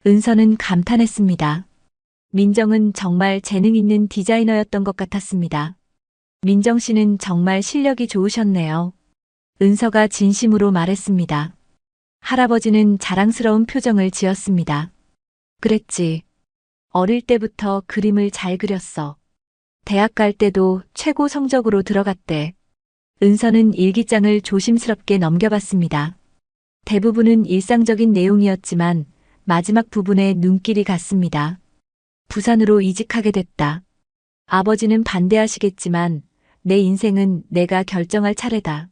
Speaker 1: 은서는 감탄했습니다. 민정은 정말 재능 있는 디자이너였던 것 같았습니다. 민정 씨는 정말 실력이 좋으셨네요. 은서가 진심으로 말했습니다. 할아버지는 자랑스러운 표정을 지었습니다. 그랬지. 어릴 때부터 그림을 잘 그렸어. 대학 갈 때도 최고 성적으로 들어갔대. 은서는 일기장을 조심스럽게 넘겨봤습니다. 대부분은 일상적인 내용이었지만 마지막 부분에 눈길이 갔습니다. 부산으로 이직하게 됐다. 아버지는 반대하시겠지만 내 인생은 내가 결정할 차례다.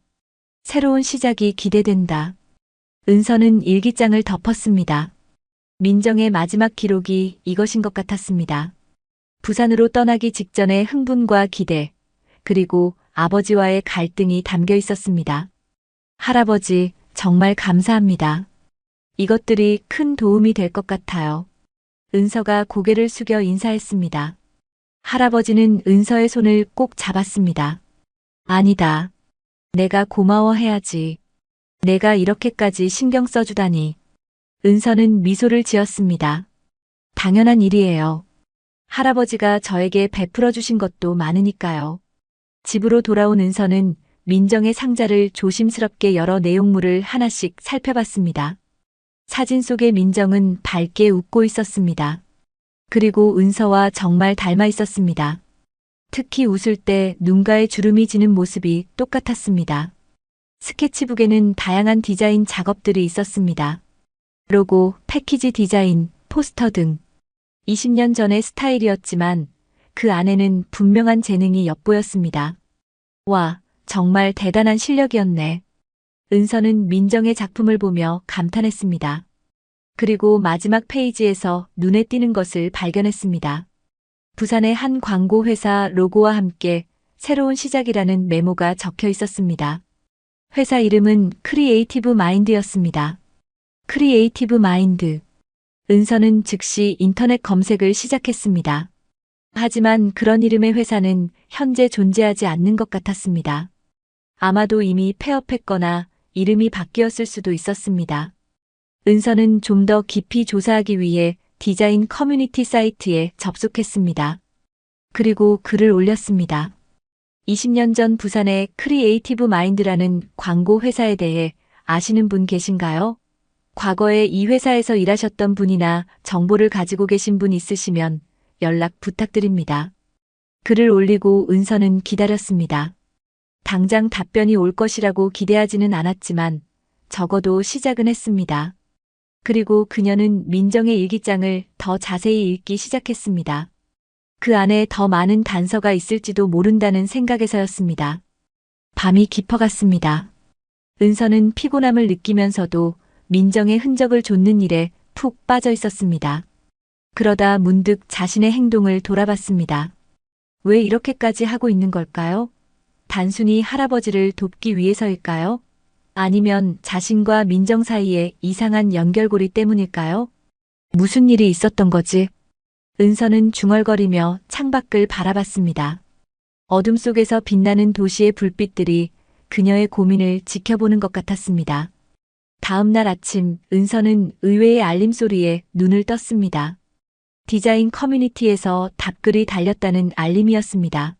Speaker 1: 새로운 시작이 기대된다. 은서는 일기장을 덮었습니다. 민정의 마지막 기록이 이것인 것 같았습니다. 부산으로 떠나기 직전의 흥분과 기대, 그리고 아버지와의 갈등이 담겨 있었습니다. 할아버지, 정말 감사합니다. 이것들이 큰 도움이 될 것 같아요. 은서가 고개를 숙여 인사했습니다. 할아버지는 은서의 손을 꼭 잡았습니다. 아니다. 내가 고마워해야지. 내가 이렇게까지 신경 써주다니. 은서는 미소를 지었습니다. 당연한 일이에요. 할아버지가 저에게 베풀어 주신 것도 많으니까요. 집으로 돌아온 은서는 민정의 상자를 조심스럽게 열어 내용물을 하나씩 살펴봤습니다. 사진 속의 민정은 밝게 웃고 있었습니다. 그리고 은서와 정말 닮아 있었습니다. 특히 웃을 때 눈가에 주름이 지는 모습이 똑같았습니다. 스케치북에는 다양한 디자인 작업들이 있었습니다. 로고, 패키지 디자인, 포스터 등 20년 전의 스타일이었지만 그 안에는 분명한 재능이 엿보였습니다. 와, 정말 대단한 실력이었네. 은서는 민정의 작품을 보며 감탄했습니다. 그리고 마지막 페이지에서 눈에 띄는 것을 발견했습니다. 부산의 한 광고 회사 로고와 함께 새로운 시작이라는 메모가 적혀 있었습니다. 회사 이름은 크리에이티브 마인드였습니다. 크리에이티브 마인드. 은서는 즉시 인터넷 검색을 시작했습니다. 하지만 그런 이름의 회사는 현재 존재하지 않는 것 같았습니다. 아마도 이미 폐업했거나 이름이 바뀌었을 수도 있었습니다. 은서는 좀 더 깊이 조사하기 위해 디자인 커뮤니티 사이트에 접속했습니다. 그리고 글을 올렸습니다. 20년 전 부산의 크리에이티브 마인드라는 광고 회사에 대해 아시는 분 계신가요? 과거에 이 회사에서 일하셨던 분이나 정보를 가지고 계신 분 있으시면 연락 부탁드립니다. 글을 올리고 은서는 기다렸습니다. 당장 답변이 올 것이라고 기대하지는 않았지만 적어도 시작은 했습니다. 그리고 그녀는 민정의 일기장을 더 자세히 읽기 시작했습니다. 그 안에 더 많은 단서가 있을지도 모른다는 생각에서였습니다. 밤이 깊어갔습니다. 은서는 피곤함을 느끼면서도 민정의 흔적을 좇는 일에 푹 빠져 있었습니다. 그러다 문득 자신의 행동을 돌아봤습니다. 왜 이렇게까지 하고 있는 걸까요? 단순히 할아버지를 돕기 위해서일까요? 아니면 자신과 민정 사이에 이상한 연결고리 때문일까요? 무슨 일이 있었던 거지? 은서는 중얼거리며 창밖을 바라봤습니다. 어둠 속에서 빛나는 도시의 불빛들이 그녀의 고민을 지켜보는 것 같았습니다. 다음 날 아침 은서는 의외의 알림 소리에 눈을 떴습니다. 디자인 커뮤니티에서 답글이 달렸다는 알림이었습니다.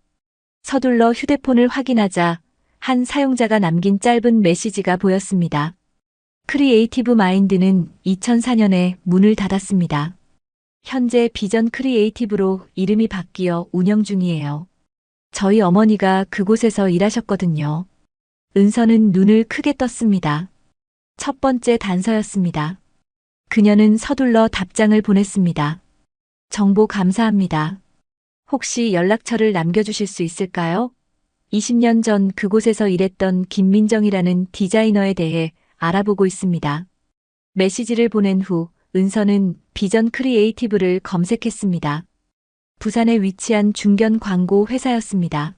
Speaker 1: 서둘러 휴대폰을 확인하자 한 사용자가 남긴 짧은 메시지가 보였습니다. 크리에이티브 마인드는 2004년에 문을 닫았습니다. 현재 비전 크리에이티브로 이름이 바뀌어 운영 중이에요. 저희 어머니가 그곳에서 일하셨거든요. 은서는 눈을 크게 떴습니다. 첫 번째 단서였습니다. 그녀는 서둘러 답장을 보냈습니다. 정보 감사합니다. 혹시 연락처를 남겨주실 수 있을까요? 20년 전 그곳에서 일했던 김민정이라는 디자이너에 대해 알아보고 있습니다. 메시지를 보낸 후 은서는 비전 크리에이티브를 검색했습니다. 부산에 위치한 중견 광고 회사였습니다.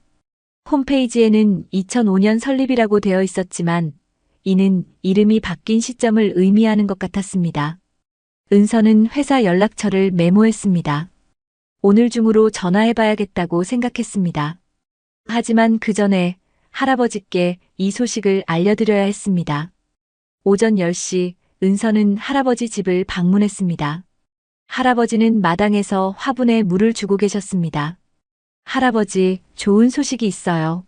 Speaker 1: 홈페이지에는 2005년 설립이라고 되어 있었지만 이는 이름이 바뀐 시점을 의미하는 것 같았습니다. 은서는 회사 연락처를 메모했습니다. 오늘 중으로 전화해봐야겠다고 생각했습니다. 하지만 그 전에 할아버지께 이 소식을 알려드려야 했습니다. 오전 10시 은서는 할아버지 집을 방문했습니다. 할아버지는 마당에서 화분에 물을 주고 계셨습니다. 할아버지, 좋은 소식이 있어요.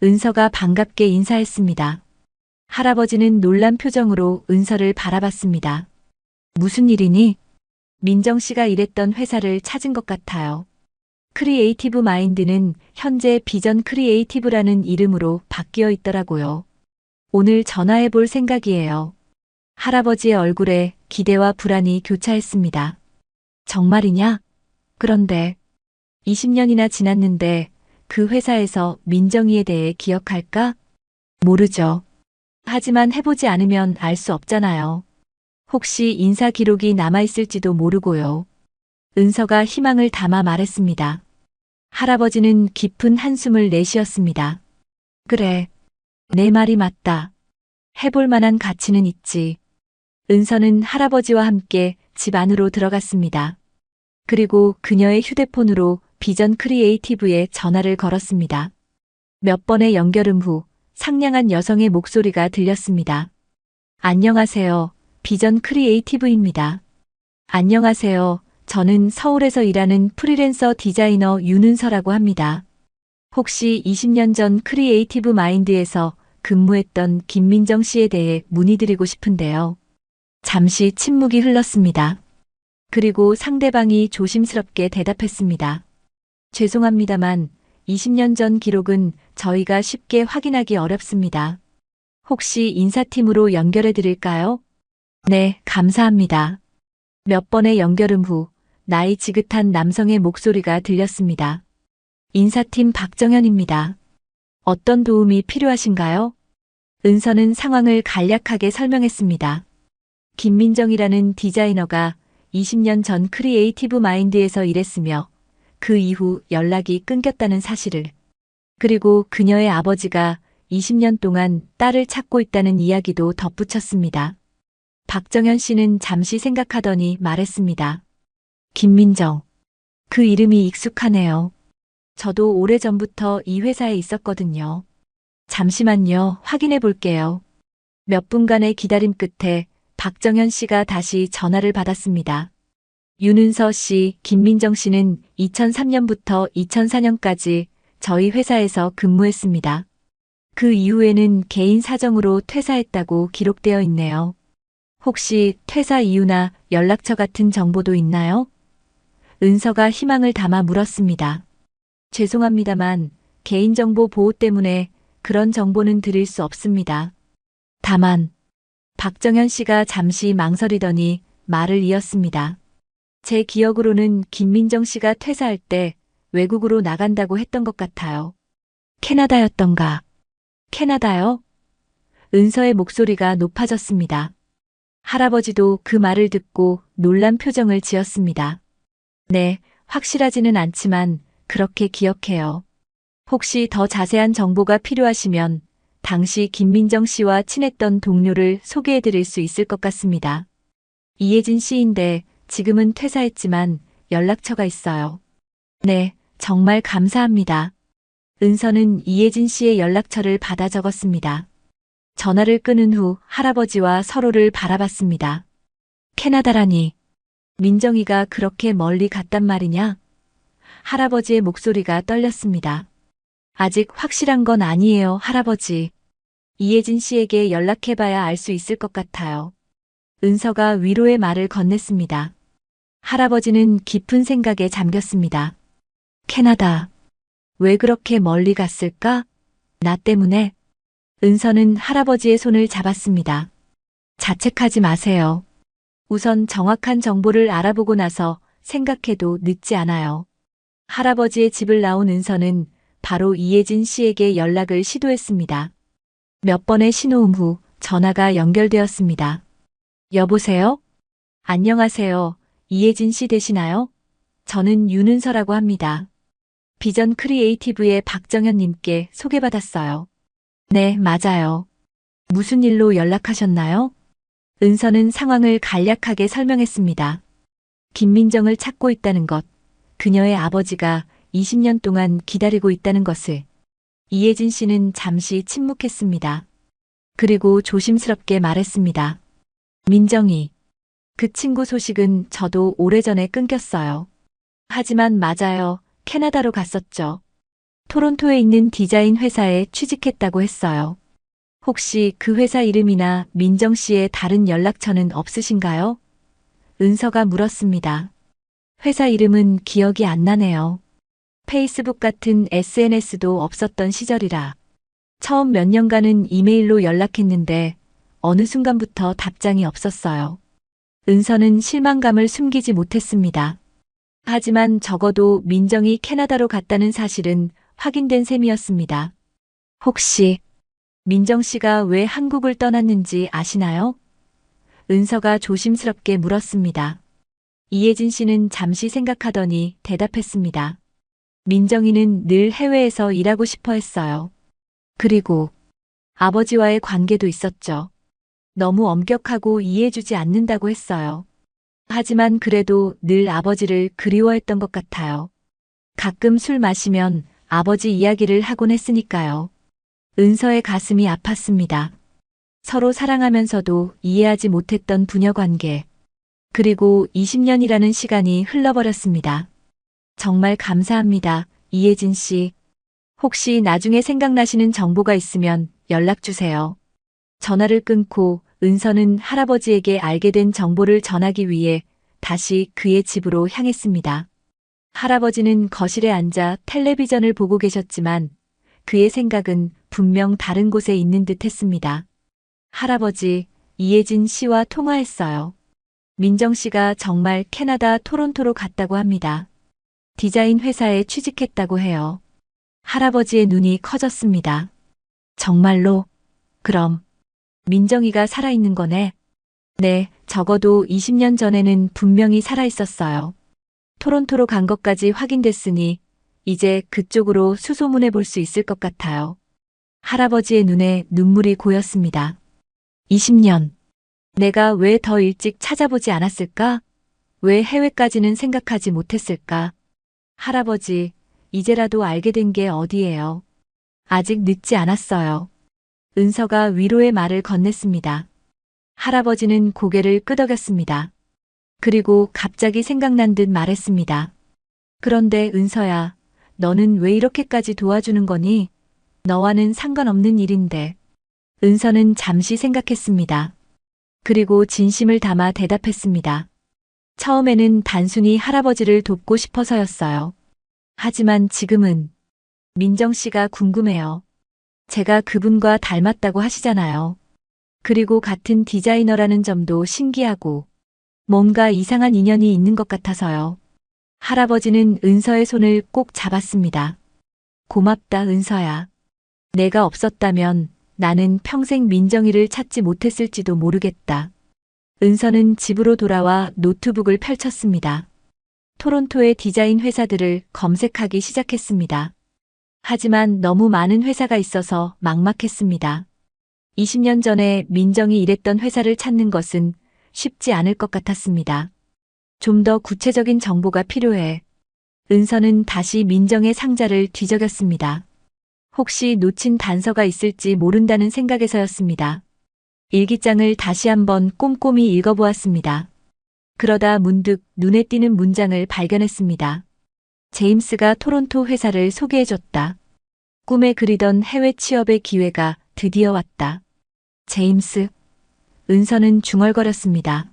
Speaker 1: 은서가 반갑게 인사했습니다. 할아버지는 놀란 표정으로 은서를 바라봤습니다. 무슨 일이니? 민정 씨가 일했던 회사를 찾은 것 같아요. 크리에이티브 마인드는 현재 비전 크리에이티브라는 이름으로 바뀌어 있더라고요. 오늘 전화해 볼 생각이에요. 할아버지의 얼굴에 기대와 불안이 교차했습니다. 정말이냐? 그런데 20년이나 지났는데 그 회사에서 민정이에 대해 기억할까? 모르죠. 하지만 해보지 않으면 알 수 없잖아요. 혹시 인사 기록이 남아있을지도 모르고요. 은서가 희망을 담아 말했습니다. 할아버지는 깊은 한숨을 내쉬었습니다. 그래, 내 말이 맞다. 해볼 만한 가치는 있지. 은서는 할아버지와 함께 집 안으로 들어갔습니다. 그리고 그녀의 휴대폰으로 비전 크리에이티브에 전화를 걸었습니다. 몇 번의 연결음 후 상냥한 여성의 목소리가 들렸습니다. 안녕하세요. 비전 크리에이티브입니다. 안녕하세요. 저는 서울에서 일하는 프리랜서 디자이너 윤은서라고 합니다. 혹시 20년 전 크리에이티브 마인드에서 근무했던 김민정 씨에 대해 문의드리고 싶은데요. 잠시 침묵이 흘렀습니다. 그리고 상대방이 조심스럽게 대답했습니다. 죄송합니다만 20년 전 기록은 저희가 쉽게 확인하기 어렵습니다. 혹시 인사팀으로 연결해 드릴까요? 네, 감사합니다. 몇 번의 연결음 후 나이 지긋한 남성의 목소리가 들렸습니다. 인사팀 박정현입니다. 어떤 도움이 필요하신가요? 은서는 상황을 간략하게 설명했습니다. 김민정이라는 디자이너가 20년 전 크리에이티브 마인드에서 일했으며 그 이후 연락이 끊겼다는 사실을, 그리고 그녀의 아버지가 20년 동안 딸을 찾고 있다는 이야기도 덧붙였습니다. 박정현 씨는 잠시 생각하더니 말했습니다. 김민정. 그 이름이 익숙하네요. 저도 오래전부터 이 회사에 있었거든요. 잠시만요. 확인해 볼게요. 몇 분간의 기다림 끝에 박정현 씨가 다시 전화를 받았습니다. 윤은서 씨, 김민정 씨는 2003년부터 2004년까지 저희 회사에서 근무했습니다. 그 이후에는 개인 사정으로 퇴사했다고 기록되어 있네요. 혹시 퇴사 이유나 연락처 같은 정보도 있나요? 은서가 희망을 담아 물었습니다. 죄송합니다만 개인정보 보호 때문에 그런 정보는 드릴 수 없습니다. 다만 박정현 씨가 잠시 망설이더니 말을 이었습니다. 제 기억으로는 김민정 씨가 퇴사할 때 외국으로 나간다고 했던 것 같아요. 캐나다였던가? 캐나다요? 은서의 목소리가 높아졌습니다. 할아버지도 그 말을 듣고 놀란 표정을 지었습니다. 네, 확실하지는 않지만 그렇게 기억해요. 혹시 더 자세한 정보가 필요하시면 당시 김민정 씨와 친했던 동료를 소개해 드릴 수 있을 것 같습니다. 이혜진 씨인데 지금은 퇴사했지만 연락처가 있어요. 네, 정말 감사합니다. 은서는 이혜진 씨의 연락처를 받아 적었습니다. 전화를 끊은 후 할아버지와 서로를 바라봤습니다. 캐나다라니. 민정이가 그렇게 멀리 갔단 말이냐? 할아버지의 목소리가 떨렸습니다. 아직 확실한 건 아니에요, 할아버지. 이혜진 씨에게 연락해봐야 알 수 있을 것 같아요. 은서가 위로의 말을 건넸습니다. 할아버지는 깊은 생각에 잠겼습니다. 캐나다. 왜 그렇게 멀리 갔을까? 나 때문에? 은서는 할아버지의 손을 잡았습니다. 자책하지 마세요. 우선 정확한 정보를 알아보고 나서 생각해도 늦지 않아요. 할아버지의 집을 나온 은서는 바로 이혜진 씨에게 연락을 시도했습니다. 몇 번의 신호음 후 전화가 연결되었습니다. 여보세요? 안녕하세요. 이혜진 씨 되시나요? 저는 윤은서라고 합니다. 비전 크리에이티브의 박정현님께 소개받았어요. 네, 맞아요. 무슨 일로 연락하셨나요? 은서는 상황을 간략하게 설명했습니다. 김민정을 찾고 있다는 것, 그녀의 아버지가 20년 동안 기다리고 있다는 것을. 이혜진 씨는 잠시 침묵했습니다. 그리고 조심스럽게 말했습니다. 민정이. 그 친구 소식은 저도 오래전에 끊겼어요. 하지만 맞아요. 캐나다로 갔었죠. 토론토에 있는 디자인 회사에 취직했다고 했어요. 혹시 그 회사 이름이나 민정 씨의 다른 연락처는 없으신가요? 은서가 물었습니다. 회사 이름은 기억이 안 나네요. 페이스북 같은 SNS도 없었던 시절이라. 처음 몇 년간은 이메일로 연락했는데 어느 순간부터 답장이 없었어요. 은서는 실망감을 숨기지 못했습니다. 하지만 적어도 민정이 캐나다로 갔다는 사실은 확인된 셈이었습니다. 혹시 민정 씨가 왜 한국을 떠났는지 아시나요? 은서가 조심스럽게 물었습니다. 이혜진 씨는 잠시 생각하더니 대답했습니다. 민정이는 늘 해외에서 일하고 싶어 했어요. 그리고 아버지와의 관계도 있었죠. 너무 엄격하고 이해해주지 않는다고 했어요. 하지만 그래도 늘 아버지를 그리워했던 것 같아요. 가끔 술 마시면 아버지 이야기를 하곤 했으니까요. 은서의 가슴이 아팠습니다. 서로 사랑하면서도 이해하지 못했던 부녀 관계. 그리고 20년이라는 시간이 흘러버렸습니다. 정말 감사합니다, 이혜진 씨. 혹시 나중에 생각나시는 정보가 있으면 연락 주세요. 전화를 끊고 은서는 할아버지에게 알게 된 정보를 전하기 위해 다시 그의 집으로 향했습니다. 할아버지는 거실에 앉아 텔레비전을 보고 계셨지만 그의 생각은 분명 다른 곳에 있는 듯 했습니다. 할아버지, 이혜진 씨와 통화했어요. 민정 씨가 정말 캐나다 토론토로 갔다고 합니다. 디자인 회사에 취직했다고 해요. 할아버지의 눈이 커졌습니다. 정말로? 그럼 민정이가 살아있는 거네? 네, 적어도 20년 전에는 분명히 살아있었어요. 토론토로 간 것까지 확인됐으니 이제 그쪽으로 수소문해 볼 수 있을 것 같아요. 할아버지의 눈에 눈물이 고였습니다. 20년. 내가 왜 더 일찍 찾아보지 않았을까? 왜 해외까지는 생각하지 못했을까? 할아버지, 이제라도 알게 된 게 어디예요? 아직 늦지 않았어요. 은서가 위로의 말을 건넸습니다. 할아버지는 고개를 끄덕였습니다. 그리고 갑자기 생각난 듯 말했습니다. 그런데 은서야, 너는 왜 이렇게까지 도와주는 거니? 너와는 상관없는 일인데. 은서는 잠시 생각했습니다. 그리고 진심을 담아 대답했습니다. 처음에는 단순히 할아버지를 돕고 싶어서였어요. 하지만 지금은 민정 씨가 궁금해요. 제가 그분과 닮았다고 하시잖아요. 그리고 같은 디자이너라는 점도 신기하고 뭔가 이상한 인연이 있는 것 같아서요. 할아버지는 은서의 손을 꼭 잡았습니다. 고맙다, 은서야. 내가 없었다면 나는 평생 민정이를 찾지 못했을지도 모르겠다. 은서는 집으로 돌아와 노트북을 펼쳤습니다. 토론토의 디자인 회사들을 검색하기 시작했습니다. 하지만 너무 많은 회사가 있어서 막막했습니다. 20년 전에 민정이 일했던 회사를 찾는 것은 쉽지 않을 것 같았습니다. 좀 더 구체적인 정보가 필요해. 은서는 다시 민정의 상자를 뒤적였습니다. 혹시 놓친 단서가 있을지 모른다는 생각에서였습니다. 일기장을 다시 한번 꼼꼼히 읽어보았습니다. 그러다 문득 눈에 띄는 문장을 발견했습니다. 제임스가 토론토 회사를 소개해줬다. 꿈에 그리던 해외 취업의 기회가 드디어 왔다. 제임스. 은서는 중얼거렸습니다.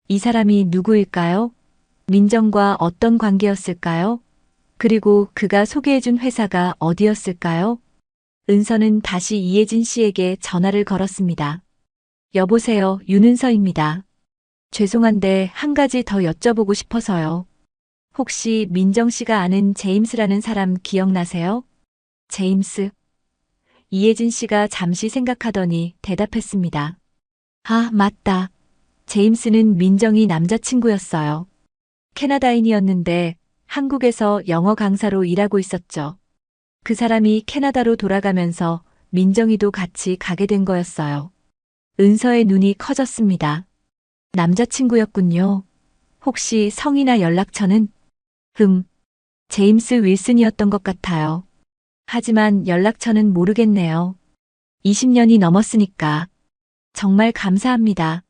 Speaker 1: 이 사람이 누구일까요? 민정과 어떤 관계였을까요? 그리고 그가 소개해준 회사가 어디였을까요? 은서는 다시 이혜진 씨에게 전화를 걸었습니다. 여보세요, 윤은서입니다. 죄송한데 한 가지 더 여쭤보고 싶어서요. 혹시 민정 씨가 아는 제임스라는 사람 기억나세요? 제임스. 이혜진 씨가 잠시 생각하더니 대답했습니다. 아, 맞다. 제임스는 민정이 남자친구였어요. 캐나다인이었는데 한국에서 영어 강사로 일하고 있었죠. 그 사람이 캐나다로 돌아가면서 민정이도 같이 가게 된 거였어요. 은서의 눈이 커졌습니다. 남자친구였군요. 혹시 성이나 연락처는? 제임스 윌슨이었던 것 같아요. 하지만 연락처는 모르겠네요. 20년이 넘었으니까. 정말 감사합니다.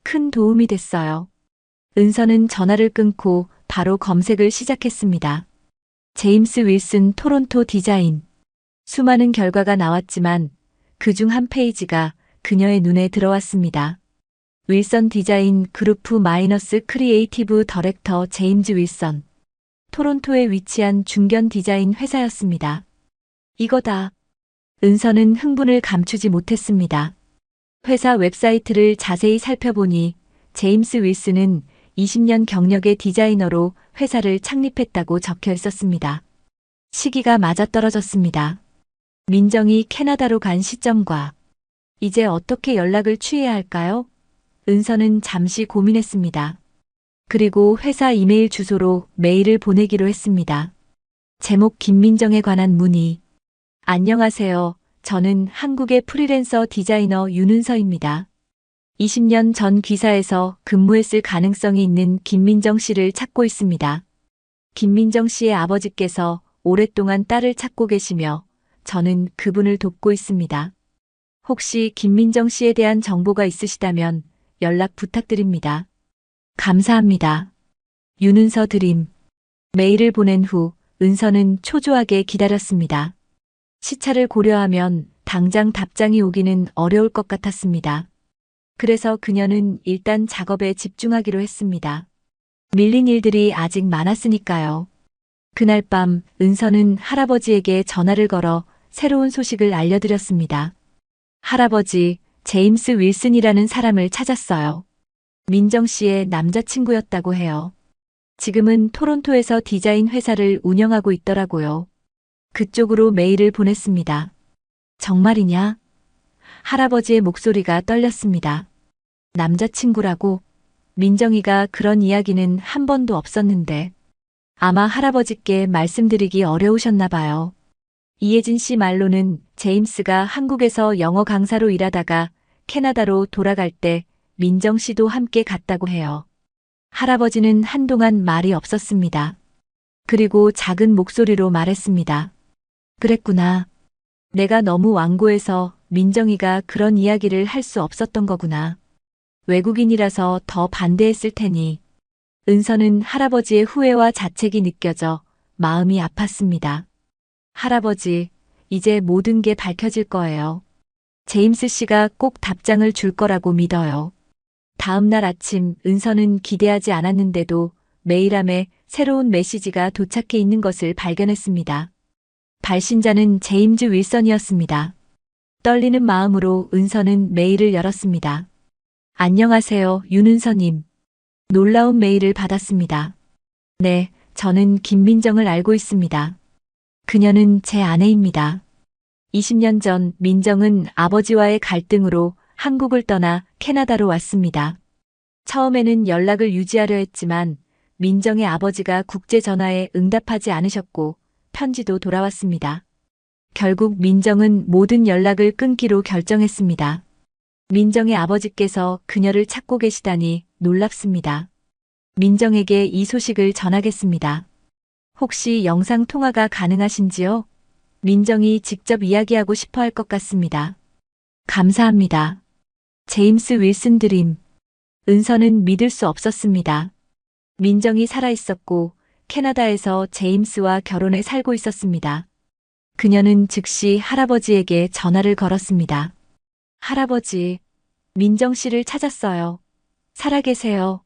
Speaker 1: 큰 도움이 됐어요. 은서는 전화를 끊고 바로 검색을 시작했습니다. 제임스 윌슨 토론토 디자인. 수많은 결과가 나왔지만 그중 한 페이지가 그녀의 눈에 들어왔습니다. 윌선 디자인 그루프 마이너스 크리에이티브 더렉터 제임스 윌선. 토론토에 위치한 중견 디자인 회사였습니다. 이거다. 은서는 흥분을 감추지 못했습니다. 회사 웹사이트를 자세히 살펴보니 제임스 윌슨은 20년 경력의 디자이너로 회사를 창립했다고 적혀 있었습니다. 시기가 맞아떨어졌습니다. 민정이 캐나다로 간 시점과 이제 어떻게 연락을 취해야 할까요? 은서는 잠시 고민했습니다. 그리고 회사 이메일 주소로 메일을 보내기로 했습니다. 제목 김민정에 관한 문의. 안녕하세요. 저는 한국의 프리랜서 디자이너 윤은서입니다. 20년 전 기사에서 근무했을 가능성이 있는 김민정 씨를 찾고 있습니다. 김민정 씨의 아버지께서 오랫동안 딸을 찾고 계시며 저는 그분을 돕고 있습니다. 혹시 김민정 씨에 대한 정보가 있으시다면 연락 부탁드립니다. 감사합니다. 윤은서 드림. 메일을 보낸 후 은서는 초조하게 기다렸습니다. 시차를 고려하면 당장 답장이 오기는 어려울 것 같았습니다. 그래서 그녀는 일단 작업에 집중하기로 했습니다. 밀린 일들이 아직 많았으니까요. 그날 밤 은서는 할아버지에게 전화를 걸어 새로운 소식을 알려드렸습니다. 할아버지, 제임스 윌슨이라는 사람을 찾았어요. 민정 씨의 남자친구였다고 해요. 지금은 토론토에서 디자인 회사를 운영하고 있더라고요. 그쪽으로 메일을 보냈습니다. 정말이냐? 할아버지의 목소리가 떨렸습니다. 남자친구라고? 민정이가 그런 이야기는 한 번도 없었는데 아마 할아버지께 말씀드리기 어려우셨나 봐요. 이혜진 씨 말로는 제임스가 한국에서 영어 강사로 일하다가 캐나다로 돌아갈 때 민정 씨도 함께 갔다고 해요. 할아버지는 한동안 말이 없었습니다. 그리고 작은 목소리로 말했습니다. 그랬구나. 내가 너무 완고해서 민정이가 그런 이야기를 할 수 없었던 거구나. 외국인이라서 더 반대했을 테니. 은서는 할아버지의 후회와 자책이 느껴져 마음이 아팠습니다. 할아버지, 이제 모든 게 밝혀질 거예요. 제임스 씨가 꼭 답장을 줄 거라고 믿어요. 다음 날 아침 은서는 기대하지 않았는데도 메일함에 새로운 메시지가 도착해 있는 것을 발견했습니다. 발신자는 제임스 윌선이었습니다. 떨리는 마음으로 은서는 메일을 열었습니다. 안녕하세요, 윤은서님. 놀라운 메일을 받았습니다. 네, 저는 김민정을 알고 있습니다. 그녀는 제 아내입니다. 20년 전 민정은 아버지와의 갈등으로 한국을 떠나 캐나다로 왔습니다. 처음에는 연락을 유지하려 했지만 민정의 아버지가 국제 전화에 응답하지 않으셨고 편지도 돌아왔습니다. 결국 민정은 모든 연락을 끊기로 결정했습니다. 민정의 아버지께서 그녀를 찾고 계시다니 놀랍습니다. 민정에게 이 소식을 전하겠습니다. 혹시 영상 통화가 가능하신지요? 민정이 직접 이야기하고 싶어 할 것 같습니다. 감사합니다. 제임스 윌슨 드림. 은서는 믿을 수 없었습니다. 민정이 살아있었고 캐나다에서 제임스와 결혼해 살고 있었습니다. 그녀는 즉시 할아버지에게 전화를 걸었습니다. 할아버지, 민정 씨를 찾았어요. 살아계세요.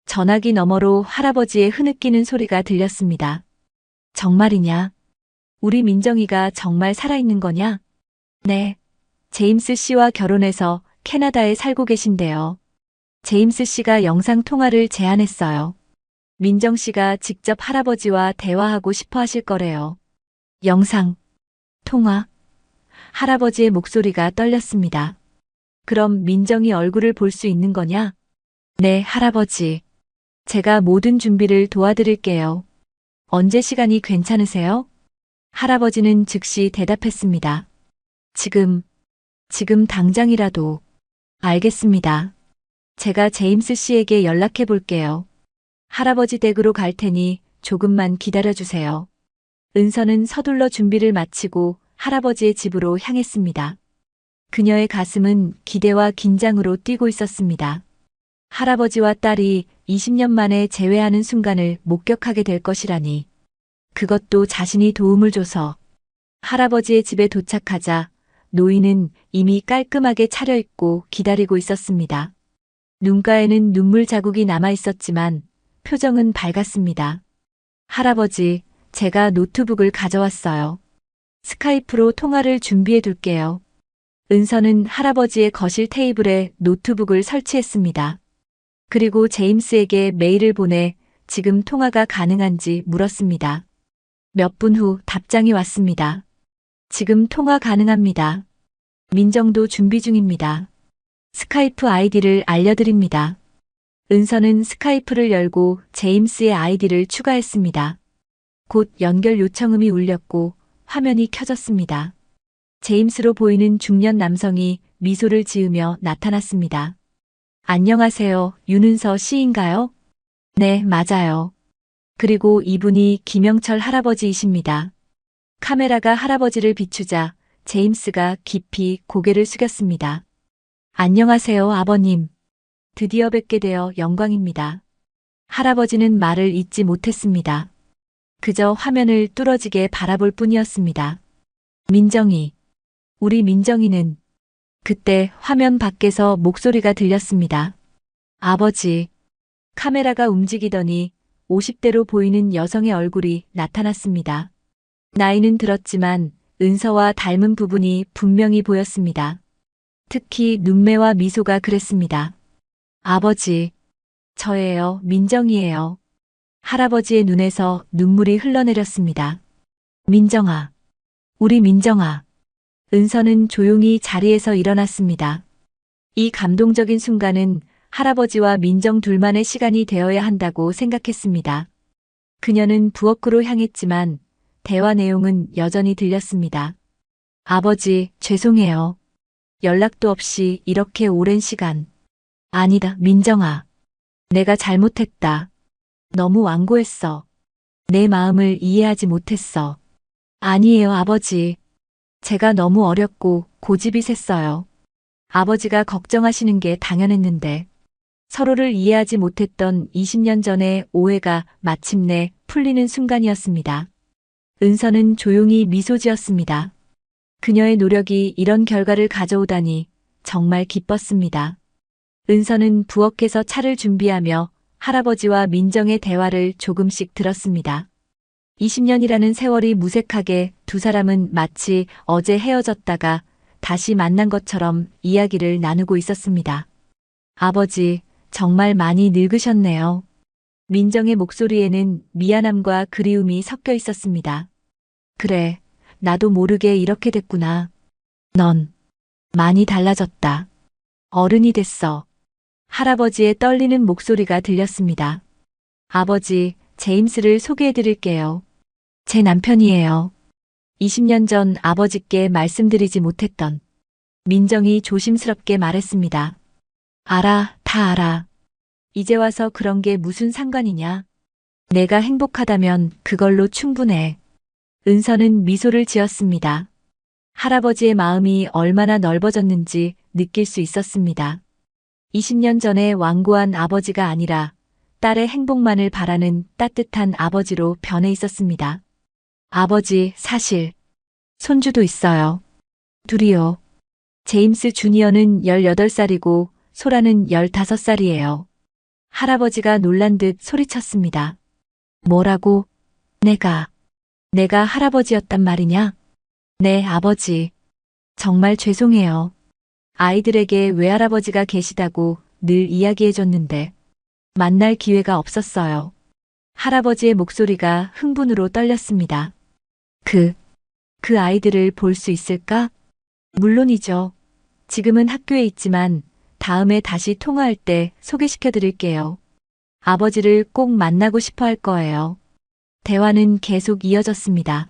Speaker 1: 전화기 너머로 할아버지의 흐느끼는 소리가 들렸습니다. 정말이냐? 우리 민정이가 정말 살아있는 거냐? 네. 제임스 씨와 결혼해서 캐나다에 살고 계신데요. 제임스 씨가 영상 통화를 제안했어요. 민정 씨가 직접 할아버지와 대화하고 싶어 하실 거래요. 영상 통화. 할아버지의 목소리가 떨렸습니다. 그럼 민정이 얼굴을 볼 수 있는 거냐? 네, 할아버지. 제가 모든 준비를 도와드릴게요. 언제 시간이 괜찮으세요? 할아버지는 즉시 대답했습니다. 지금 당장이라도. 알겠습니다. 제가 제임스 씨에게 연락해 볼게요. 할아버지 댁으로 갈 테니 조금만 기다려 주세요. 은서는 서둘러 준비를 마치고 할아버지의 집으로 향했습니다. 그녀의 가슴은 기대와 긴장으로 뛰고 있었습니다. 할아버지와 딸이 20년 만에 재회하는 순간을 목격하게 될 것이라니. 그것도 자신이 도움을 줘서. 할아버지의 집에 도착하자 노인은 이미 깔끔하게 차려입고 기다리고 있었습니다. 눈가에는 눈물 자국이 남아 있었지만 표정은 밝았습니다. 할아버지, 제가 노트북을 가져왔어요. 스카이프로 통화를 준비해 둘게요. 은서는 할아버지의 거실 테이블에 노트북을 설치했습니다. 그리고 제임스에게 메일을 보내 지금 통화가 가능한지 물었습니다. 몇 분 후 답장이 왔습니다. 지금 통화 가능합니다. 민정도 준비 중입니다. 스카이프 아이디를 알려드립니다. 은서는 스카이프를 열고 제임스의 아이디를 추가했습니다. 곧 연결 요청음이 울렸고 화면이 켜졌습니다. 제임스로 보이는 중년 남성이 미소를 지으며 나타났습니다. 안녕하세요, 윤은서 씨인가요? 네, 맞아요. 그리고 이분이 김영철 할아버지이십니다. 카메라가 할아버지를 비추자 제임스가 깊이 고개를 숙였습니다. 안녕하세요, 아버님. 드디어 뵙게 되어 영광입니다. 할아버지는 말을 잇지 못했습니다. 그저 화면을 뚫어지게 바라볼 뿐이었습니다. 민정이. 우리 민정이는. 그때 화면 밖에서 목소리가 들렸습니다. 아버지. 카메라가 움직이더니 50대로 보이는 여성의 얼굴이 나타났습니다. 나이는 들었지만 은서와 닮은 부분이 분명히 보였습니다. 특히 눈매와 미소가 그랬습니다. 아버지. 저예요, 민정이에요. 할아버지의 눈에서 눈물이 흘러내렸습니다. 민정아. 우리 민정아. 은서는 조용히 자리에서 일어났습니다. 이 감동적인 순간은 할아버지와 민정 둘만의 시간이 되어야 한다고 생각했습니다. 그녀는 부엌으로 향했지만 대화 내용은 여전히 들렸습니다. 아버지, 죄송해요. 연락도 없이 이렇게 오랜 시간. 아니다, 민정아. 내가 잘못했다. 너무 완고했어. 내 마음을 이해하지 못했어. 아니에요, 아버지. 제가 너무 어렸고 고집이 셌어요. 아버지가 걱정하시는 게 당연했는데 서로를 이해하지 못했던 20년 전의 오해가 마침내 풀리는 순간이었습니다. 은서는 조용히 미소 지었습니다. 그녀의 노력이 이런 결과를 가져오다니 정말 기뻤습니다. 은서는 부엌에서 차를 준비하며 할아버지와 민정의 대화를 조금씩 들었습니다. 20년이라는 세월이 무색하게 두 사람은 마치 어제 헤어졌다가 다시 만난 것처럼 이야기를 나누고 있었습니다. 아버지, 정말 많이 늙으셨네요. 민정의 목소리에는 미안함과 그리움이 섞여 있었습니다. 그래, 나도 모르게 이렇게 됐구나. 넌 많이 달라졌다. 어른이 됐어. 할아버지의 떨리는 목소리가 들렸습니다. 아버지, 제임스를 소개해 드릴게요. 제 남편이에요. 20년 전 아버지께 말씀드리지 못했던. 민정이 조심스럽게 말했습니다. 알아, 다 알아. 이제 와서 그런 게 무슨 상관이냐. 내가 행복하다면 그걸로 충분해. 은서는 미소를 지었습니다. 할아버지의 마음이 얼마나 넓어졌는지 느낄 수 있었습니다. 20년 전에 완고한 아버지가 아니라 딸의 행복만을 바라는 따뜻한 아버지로 변해 있었습니다. 아버지, 사실 손주도 있어요. 둘이요. 제임스 주니어는 18살이고 소라는 15살이에요. 할아버지가 놀란 듯 소리쳤습니다. 뭐라고? 내가 할아버지였단 말이냐? 네, 아버지. 정말 죄송해요. 아이들에게 외할아버지가 계시다고 늘 이야기해줬는데 만날 기회가 없었어요. 할아버지의 목소리가 흥분으로 떨렸습니다. 그 아이들을 볼 수 있을까? 물론이죠. 지금은 학교에 있지만 다음에 다시 통화할 때 소개시켜 드릴게요. 아버지를 꼭 만나고 싶어 할 거예요. 대화는 계속 이어졌습니다.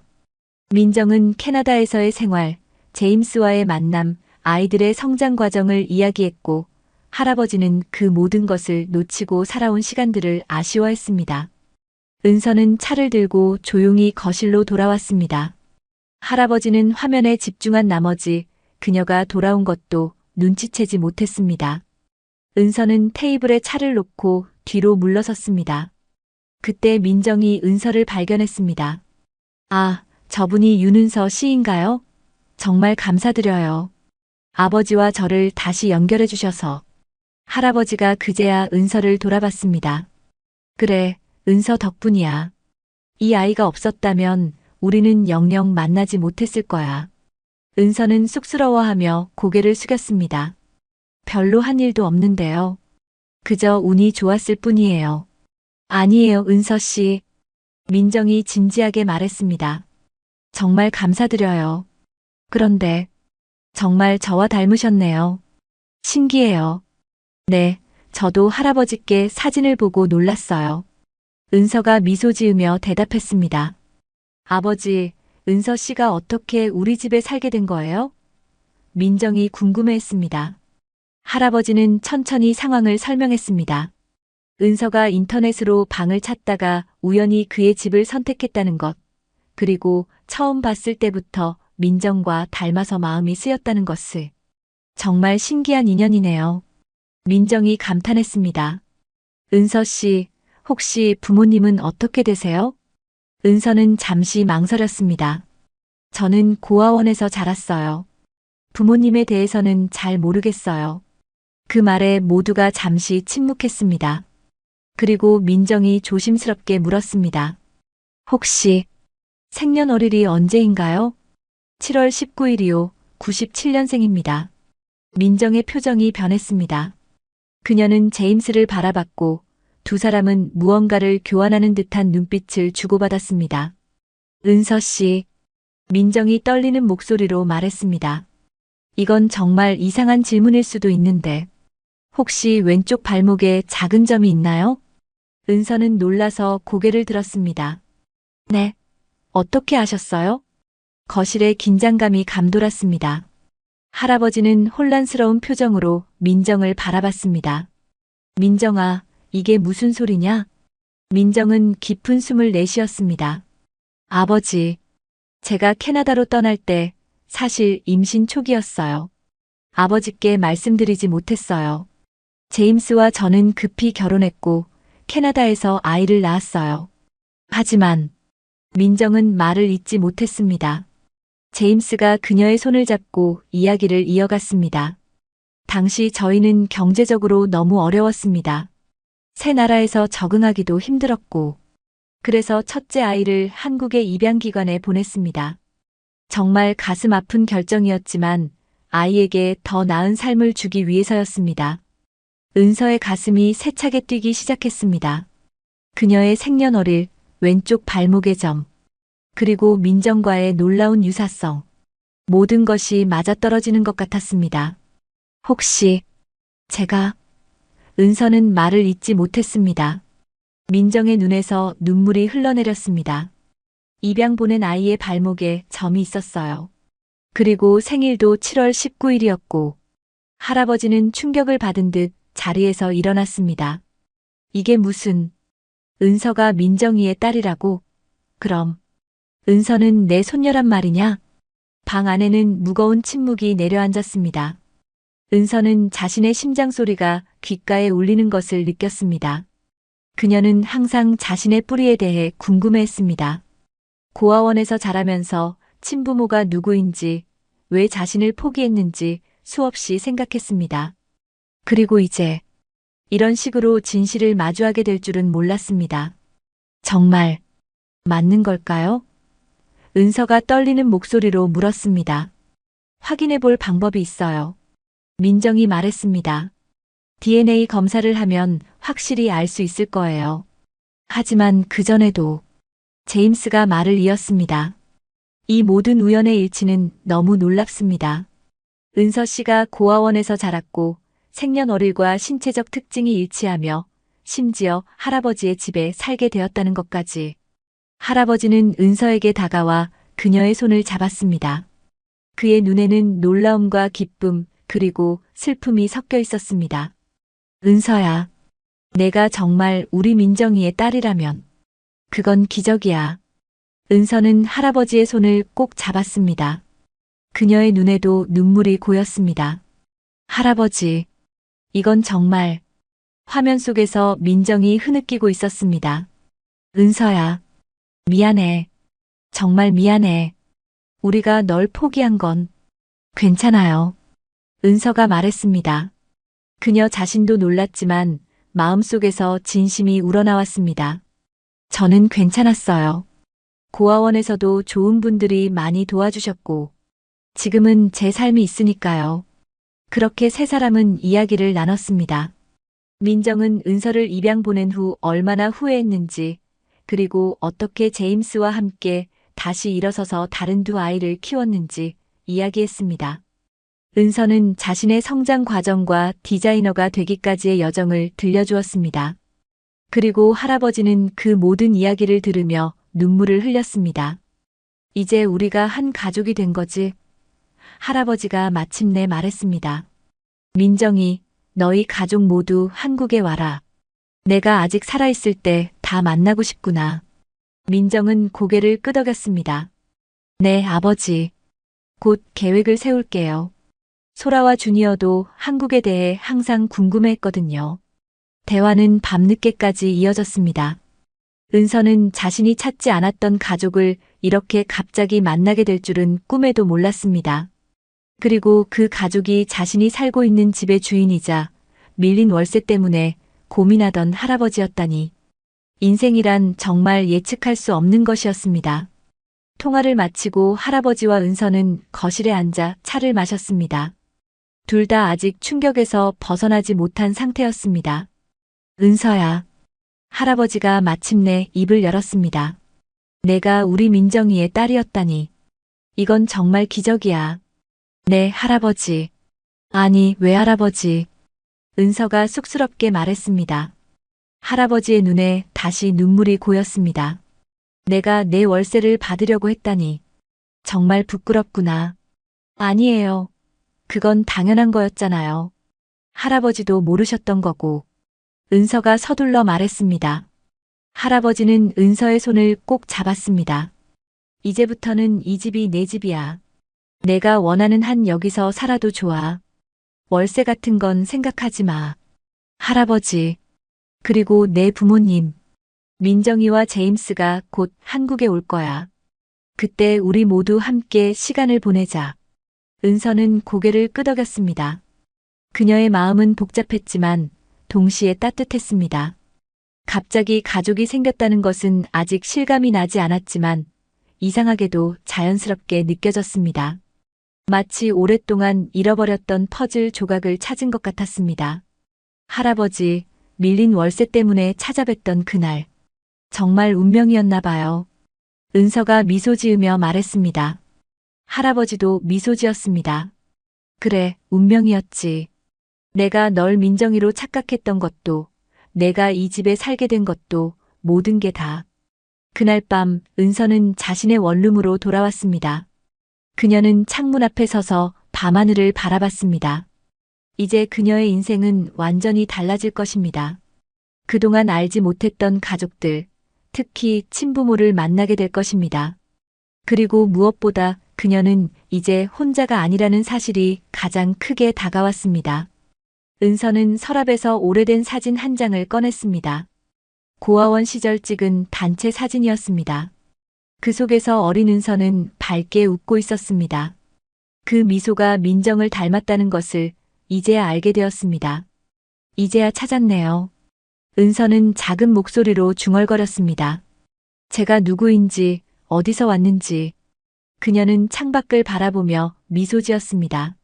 Speaker 1: 민정은 캐나다에서의 생활, 제임스와의 만남, 아이들의 성장 과정을 이야기했고, 할아버지는 그 모든 것을 놓치고 살아온 시간들을 아쉬워했습니다. 은서는 차를 들고 조용히 거실로 돌아왔습니다. 할아버지는 화면에 집중한 나머지 그녀가 돌아온 것도 눈치채지 못했습니다. 은서는 테이블에 차를 놓고 뒤로 물러섰습니다. 그때 민정이 은서를 발견했습니다. 아, 저분이 윤은서 씨인가요? 정말 감사드려요. 아버지와 저를 다시 연결해 주셔서. 할아버지가 그제야 은서를 돌아봤습니다. 그래, 은서 덕분이야. 이 아이가 없었다면 우리는 영영 만나지 못했을 거야. 은서는 쑥스러워하며 고개를 숙였습니다. 별로 한 일도 없는데요. 그저 운이 좋았을 뿐이에요. 아니에요, 은서 씨. 민정이 진지하게 말했습니다. 정말 감사드려요. 그런데 정말 저와 닮으셨네요. 신기해요. 네, 저도 할아버지께 사진을 보고 놀랐어요. 은서가 미소 지으며 대답했습니다. 아버지, 은서 씨가 어떻게 우리 집에 살게 된 거예요? 민정이 궁금해했습니다. 할아버지는 천천히 상황을 설명했습니다. 은서가 인터넷으로 방을 찾다가 우연히 그의 집을 선택했다는 것, 그리고 처음 봤을 때부터 민정과 닮아서 마음이 쓰였다는 것을. 정말 신기한 인연이네요. 민정이 감탄했습니다. 은서 씨, 혹시 부모님은 어떻게 되세요? 은서는 잠시 망설였습니다. 저는 고아원에서 자랐어요. 부모님에 대해서는 잘 모르겠어요. 그 말에 모두가 잠시 침묵했습니다. 그리고 민정이 조심스럽게 물었습니다. 혹시 생년월일이 언제인가요? 7월 19일이요. 97년생입니다. 민정의 표정이 변했습니다. 그녀는 제임스를 바라봤고 두 사람은 무언가를 교환하는 듯한 눈빛을 주고받았습니다. 은서 씨, 민정이 떨리는 목소리로 말했습니다. 이건 정말 이상한 질문일 수도 있는데 혹시 왼쪽 발목에 작은 점이 있나요? 은서는 놀라서 고개를 들었습니다. 네. 어떻게 아셨어요? 거실에 긴장감이 감돌았습니다. 할아버지는 혼란스러운 표정으로 민정을 바라봤습니다. 민정아, 이게 무슨 소리냐? 민정은 깊은 숨을 내쉬었습니다. 아버지, 제가 캐나다로 떠날 때 사실 임신 초기였어요. 아버지께 말씀드리지 못했어요. 제임스와 저는 급히 결혼했고 캐나다에서 아이를 낳았어요. 하지만 민정은 말을 잇지 못했습니다. 제임스가 그녀의 손을 잡고 이야기를 이어갔습니다. 당시 저희는 경제적으로 너무 어려웠습니다. 새 나라에서 적응하기도 힘들었고, 그래서 첫째 아이를 한국의 입양기관에 보냈습니다. 정말 가슴 아픈 결정이었지만 아이에게 더 나은 삶을 주기 위해서였습니다. 은서의 가슴이 세차게 뛰기 시작했습니다. 그녀의 생년월일, 왼쪽 발목의 점, 그리고 민정과의 놀라운 유사성. 모든 것이 맞아떨어지는 것 같았습니다. 혹시 제가 은서는 말을 잇지 못했습니다. 민정의 눈에서 눈물이 흘러내렸습니다. 입양 보낸 아이의 발목에 점이 있었어요. 그리고 생일도 7월 19일이었고 할아버지는 충격을 받은 듯 자리에서 일어났습니다. 이게 무슨 은서가 민정이의 딸이라고? 그럼 은서는 내 손녀란 말이냐? 방 안에는 무거운 침묵이 내려앉았습니다. 은서는 자신의 심장 소리가 귓가에 울리는 것을 느꼈습니다. 그녀는 항상 자신의 뿌리에 대해 궁금해했습니다. 고아원에서 자라면서 친부모가 누구인지, 왜 자신을 포기했는지 수없이 생각했습니다. 그리고 이제 이런 식으로 진실을 마주하게 될 줄은 몰랐습니다. 정말 맞는 걸까요? 은서가 떨리는 목소리로 물었습니다. 확인해 볼 방법이 있어요. 민정이 말했습니다. DNA 검사를 하면 확실히 알 수 있을 거예요. 하지만 그전에도 제임스가 말을 이었습니다. 이 모든 우연의 일치는 너무 놀랍습니다. 은서 씨가 고아원에서 자랐고 생년월일과 신체적 특징이 일치하며 심지어 할아버지의 집에 살게 되었다는 것까지. 할아버지는 은서에게 다가와 그녀의 손을 잡았습니다. 그의 눈에는 놀라움과 기쁨 그리고 슬픔이 섞여 있었습니다. 은서야, 내가 정말 우리 민정이의 딸이라면 그건 기적이야. 은서는 할아버지의 손을 꼭 잡았습니다. 그녀의 눈에도 눈물이 고였습니다. 할아버지, 이건 정말. 화면 속에서 민정이 흐느끼고 있었습니다. 은서야, 미안해. 정말 미안해. 우리가 널 포기한 건 괜찮아요. 은서가 말했습니다. 그녀 자신도 놀랐지만 마음속에서 진심이 우러나왔습니다. 저는 괜찮았어요. 고아원에서도 좋은 분들이 많이 도와주셨고, 지금은 제 삶이 있으니까요. 그렇게 세 사람은 이야기를 나눴습니다. 민정은 은서를 입양 보낸 후 얼마나 후회했는지, 그리고 어떻게 제임스와 함께 다시 일어서서 다른 두 아이를 키웠는지 이야기했습니다. 은서는 자신의 성장 과정과 디자이너가 되기까지의 여정을 들려주었습니다. 그리고 할아버지는 그 모든 이야기를 들으며 눈물을 흘렸습니다. 이제 우리가 한 가족이 된 거지? 할아버지가 마침내 말했습니다. 민정이, 너희 가족 모두 한국에 와라. 내가 아직 살아있을 때 다 만나고 싶구나. 민정은 고개를 끄덕였습니다. 네, 아버지. 곧 계획을 세울게요. 소라와 주니어도 한국에 대해 항상 궁금해했거든요. 대화는 밤늦게까지 이어졌습니다. 은서는 자신이 찾지 않았던 가족을 이렇게 갑자기 만나게 될 줄은 꿈에도 몰랐습니다. 그리고 그 가족이 자신이 살고 있는 집의 주인이자 밀린 월세 때문에 고민하던 할아버지였다니. 인생이란 정말 예측할 수 없는 것이었습니다. 통화를 마치고 할아버지와 은서는 거실에 앉아 차를 마셨습니다. 둘 다 아직 충격에서 벗어나지 못한 상태였습니다. 은서야. 할아버지가 마침내 입을 열었습니다. 내가 우리 민정이의 딸이었다니. 이건 정말 기적이야. 네, 할아버지. 아니, 왜 할아버지? 은서가 쑥스럽게 말했습니다. 할아버지의 눈에 다시 눈물이 고였습니다. 내가 내 월세를 받으려고 했다니. 정말 부끄럽구나. 아니에요. 그건 당연한 거였잖아요. 할아버지도 모르셨던 거고. 은서가 서둘러 말했습니다. 할아버지는 은서의 손을 꼭 잡았습니다. 이제부터는 이 집이 내 집이야. 내가 원하는 한 여기서 살아도 좋아. 월세 같은 건 생각하지 마. 할아버지. 그리고 내 부모님. 민정이와 제임스가 곧 한국에 올 거야. 그때 우리 모두 함께 시간을 보내자. 은서는 고개를 끄덕였습니다. 그녀의 마음은 복잡했지만 동시에 따뜻했습니다. 갑자기 가족이 생겼다는 것은 아직 실감이 나지 않았지만 이상하게도 자연스럽게 느껴졌습니다. 마치 오랫동안 잃어버렸던 퍼즐 조각을 찾은 것 같았습니다. 할아버지, 밀린 월세 때문에 찾아뵀던 그날. 정말 운명이었나 봐요. 은서가 미소 지으며 말했습니다. 할아버지도 미소 지었습니다. 그래, 운명이었지. 내가 널 민정이로 착각했던 것도, 내가 이 집에 살게 된 것도 모든 게 다. 그날 밤 은서는 자신의 원룸으로 돌아왔습니다. 그녀는 창문 앞에 서서 밤하늘을 바라봤습니다. 이제 그녀의 인생은 완전히 달라질 것입니다. 그동안 알지 못했던 가족들, 특히 친부모를 만나게 될 것입니다. 그리고 무엇보다 그녀는 이제 혼자가 아니라는 사실이 가장 크게 다가왔습니다. 은서는 서랍에서 오래된 사진 한 장을 꺼냈습니다. 고아원 시절 찍은 단체 사진이었습니다. 그 속에서 어린 은서는 밝게 웃고 있었습니다. 그 미소가 민정을 닮았다는 것을 이제야 알게 되었습니다. 이제야 찾았네요. 은서는 작은 목소리로 중얼거렸습니다. 제가 누구인지, 어디서 왔는지. 그녀는 창밖을 바라보며 미소 지었습니다.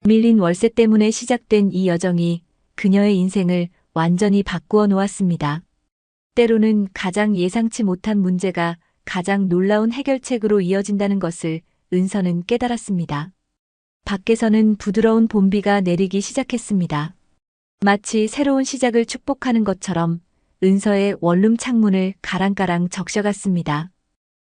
Speaker 1: 밀린 월세 때문에 시작된 이 여정이 그녀의 인생을 완전히 바꾸어 놓았습니다. 때로는 가장 예상치 못한 문제가 가장 놀라운 해결책으로 이어진다는 것을 은서는 깨달았습니다. 밖에서는 부드러운 봄비가 내리기 시작했습니다. 마치 새로운 시작을 축복하는 것처럼 은서의 원룸 창문을 가랑가랑 적셔갔습니다.